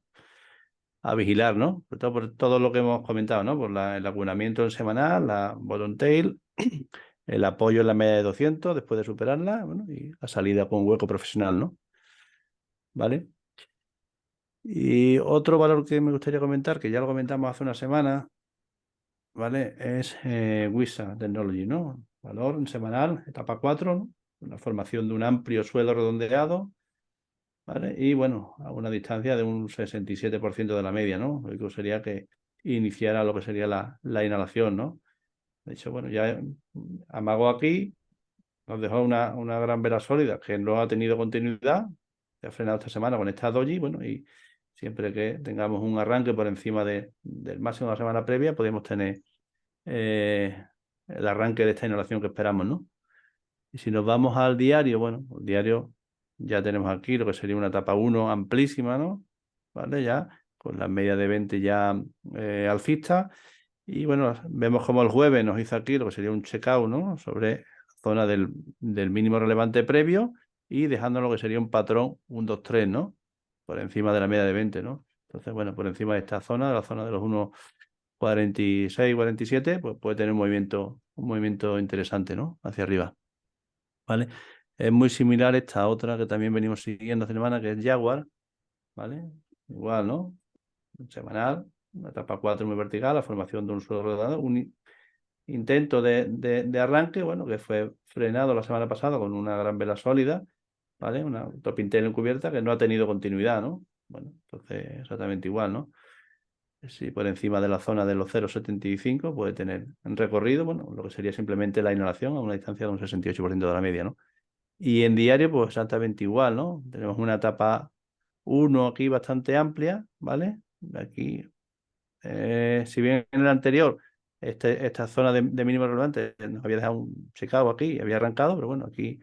[SPEAKER 2] a vigilar, ¿no? Sobre todo por todo lo que hemos comentado, ¿no? Por el acunamiento en semanal, la bottom tail, el apoyo en la media de 200 después de superarla, bueno, y la salida con hueco profesional, ¿no? ¿Vale? Y otro valor que me gustaría comentar, que ya lo comentamos hace una semana, ¿vale? Es Wisa Technology, ¿no? Valor en semanal, etapa 4, ¿no? Una formación de un amplio suelo redondeado, ¿vale? Y bueno, a una distancia de un 67% de la media, ¿no? Lo que sería que iniciara lo que sería la inhalación, ¿no? De hecho, bueno, ya amago aquí, nos dejó una gran vela sólida que no ha tenido continuidad, se ha frenado esta semana con esta doji, bueno, y siempre que tengamos un arranque por encima del máximo de la semana previa, podemos tener el arranque de esta inhalación que esperamos, ¿no? Y si nos vamos al diario, bueno, el diario ya tenemos aquí lo que sería una etapa 1 amplísima, ¿no? ¿Vale? Ya con las medias de 20 ya alcistas. Y bueno, vemos como el jueves nos hizo aquí lo que sería un checkout, ¿no? Sobre zona del mínimo relevante previo y dejando lo que sería un patrón 1, 2, 3, ¿no? Por encima de la media de 20, ¿no? Entonces, bueno, por encima de esta zona, de la zona de los 1,46, 47, pues puede tener un movimiento interesante, ¿no? Hacia arriba, ¿vale? Es muy similar esta otra que también venimos siguiendo hace semana, que es Jaguar, ¿vale? Igual, ¿no? Semanal, una etapa 4 muy vertical, la formación de un suelo rodado, un intento de arranque, bueno, que fue frenado la semana pasada con una gran vela sólida, ¿vale? Una top intel encubierta que no ha tenido continuidad, ¿no? Bueno, entonces exactamente igual, ¿no? Si por encima de la zona de los 0,75 puede tener en recorrido, bueno, lo que sería simplemente la inhalación a una distancia de un 68% de la media, ¿no? Y en diario, pues exactamente igual, ¿no? Tenemos una etapa 1 aquí bastante amplia, ¿vale? Aquí, si bien en el anterior esta zona de mínimo relevante nos había dejado un checado aquí, había arrancado, pero bueno, aquí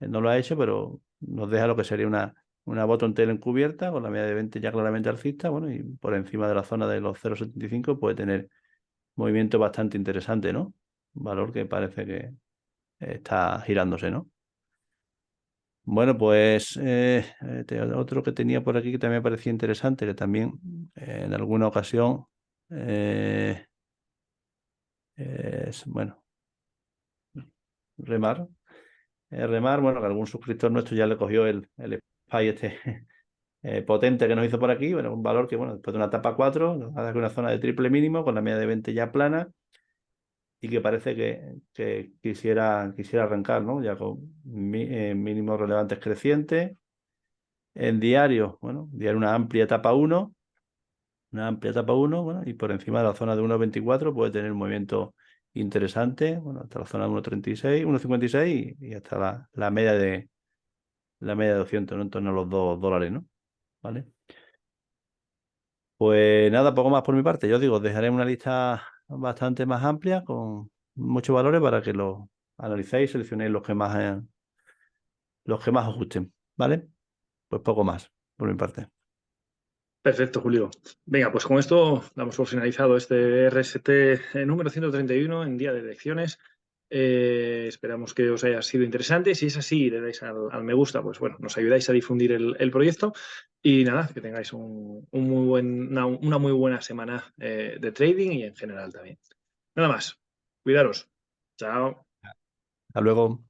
[SPEAKER 2] no lo ha hecho, pero nos deja lo que sería una bottom tail encubierta con la media de 20 ya claramente alcista, bueno, y por encima de la zona de los 0,75 puede tener movimiento bastante interesante, ¿no? Un valor que parece que está girándose, ¿no? Bueno, pues otro que tenía por aquí que también me parecía interesante, que también en alguna ocasión es, bueno, Remar. Remar, bueno, que algún suscriptor nuestro ya le cogió el SPY este potente que nos hizo por aquí, bueno, un valor que, bueno, después de una etapa 4, nos da una zona de triple mínimo con la media de 20 ya plana y que parece que quisiera arrancar, ¿no? Ya con mínimos relevantes crecientes. En diario, bueno, diario una amplia etapa 1, bueno, y por encima de la zona de 1,24 puede tener un movimiento interesante, bueno, hasta la zona de 1,36, 1,56 y hasta la media de 200, ¿no? En torno a los $2, ¿no? ¿Vale? Pues nada, poco más por mi parte. Yo digo, dejaré una lista bastante más amplia con muchos valores para que los analicéis y seleccionéis los que más os gusten, ¿vale? Pues poco más por mi parte.
[SPEAKER 1] Perfecto, Julio. Venga, pues con esto damos por finalizado este RST número 131 en día de elecciones. Esperamos que os haya sido interesante. Si es así, le dais al me gusta, pues bueno, nos ayudáis a difundir el proyecto. Y nada, que tengáis una muy buena semana de trading y en general también. Nada más. Cuidaros. Chao.
[SPEAKER 2] Hasta luego.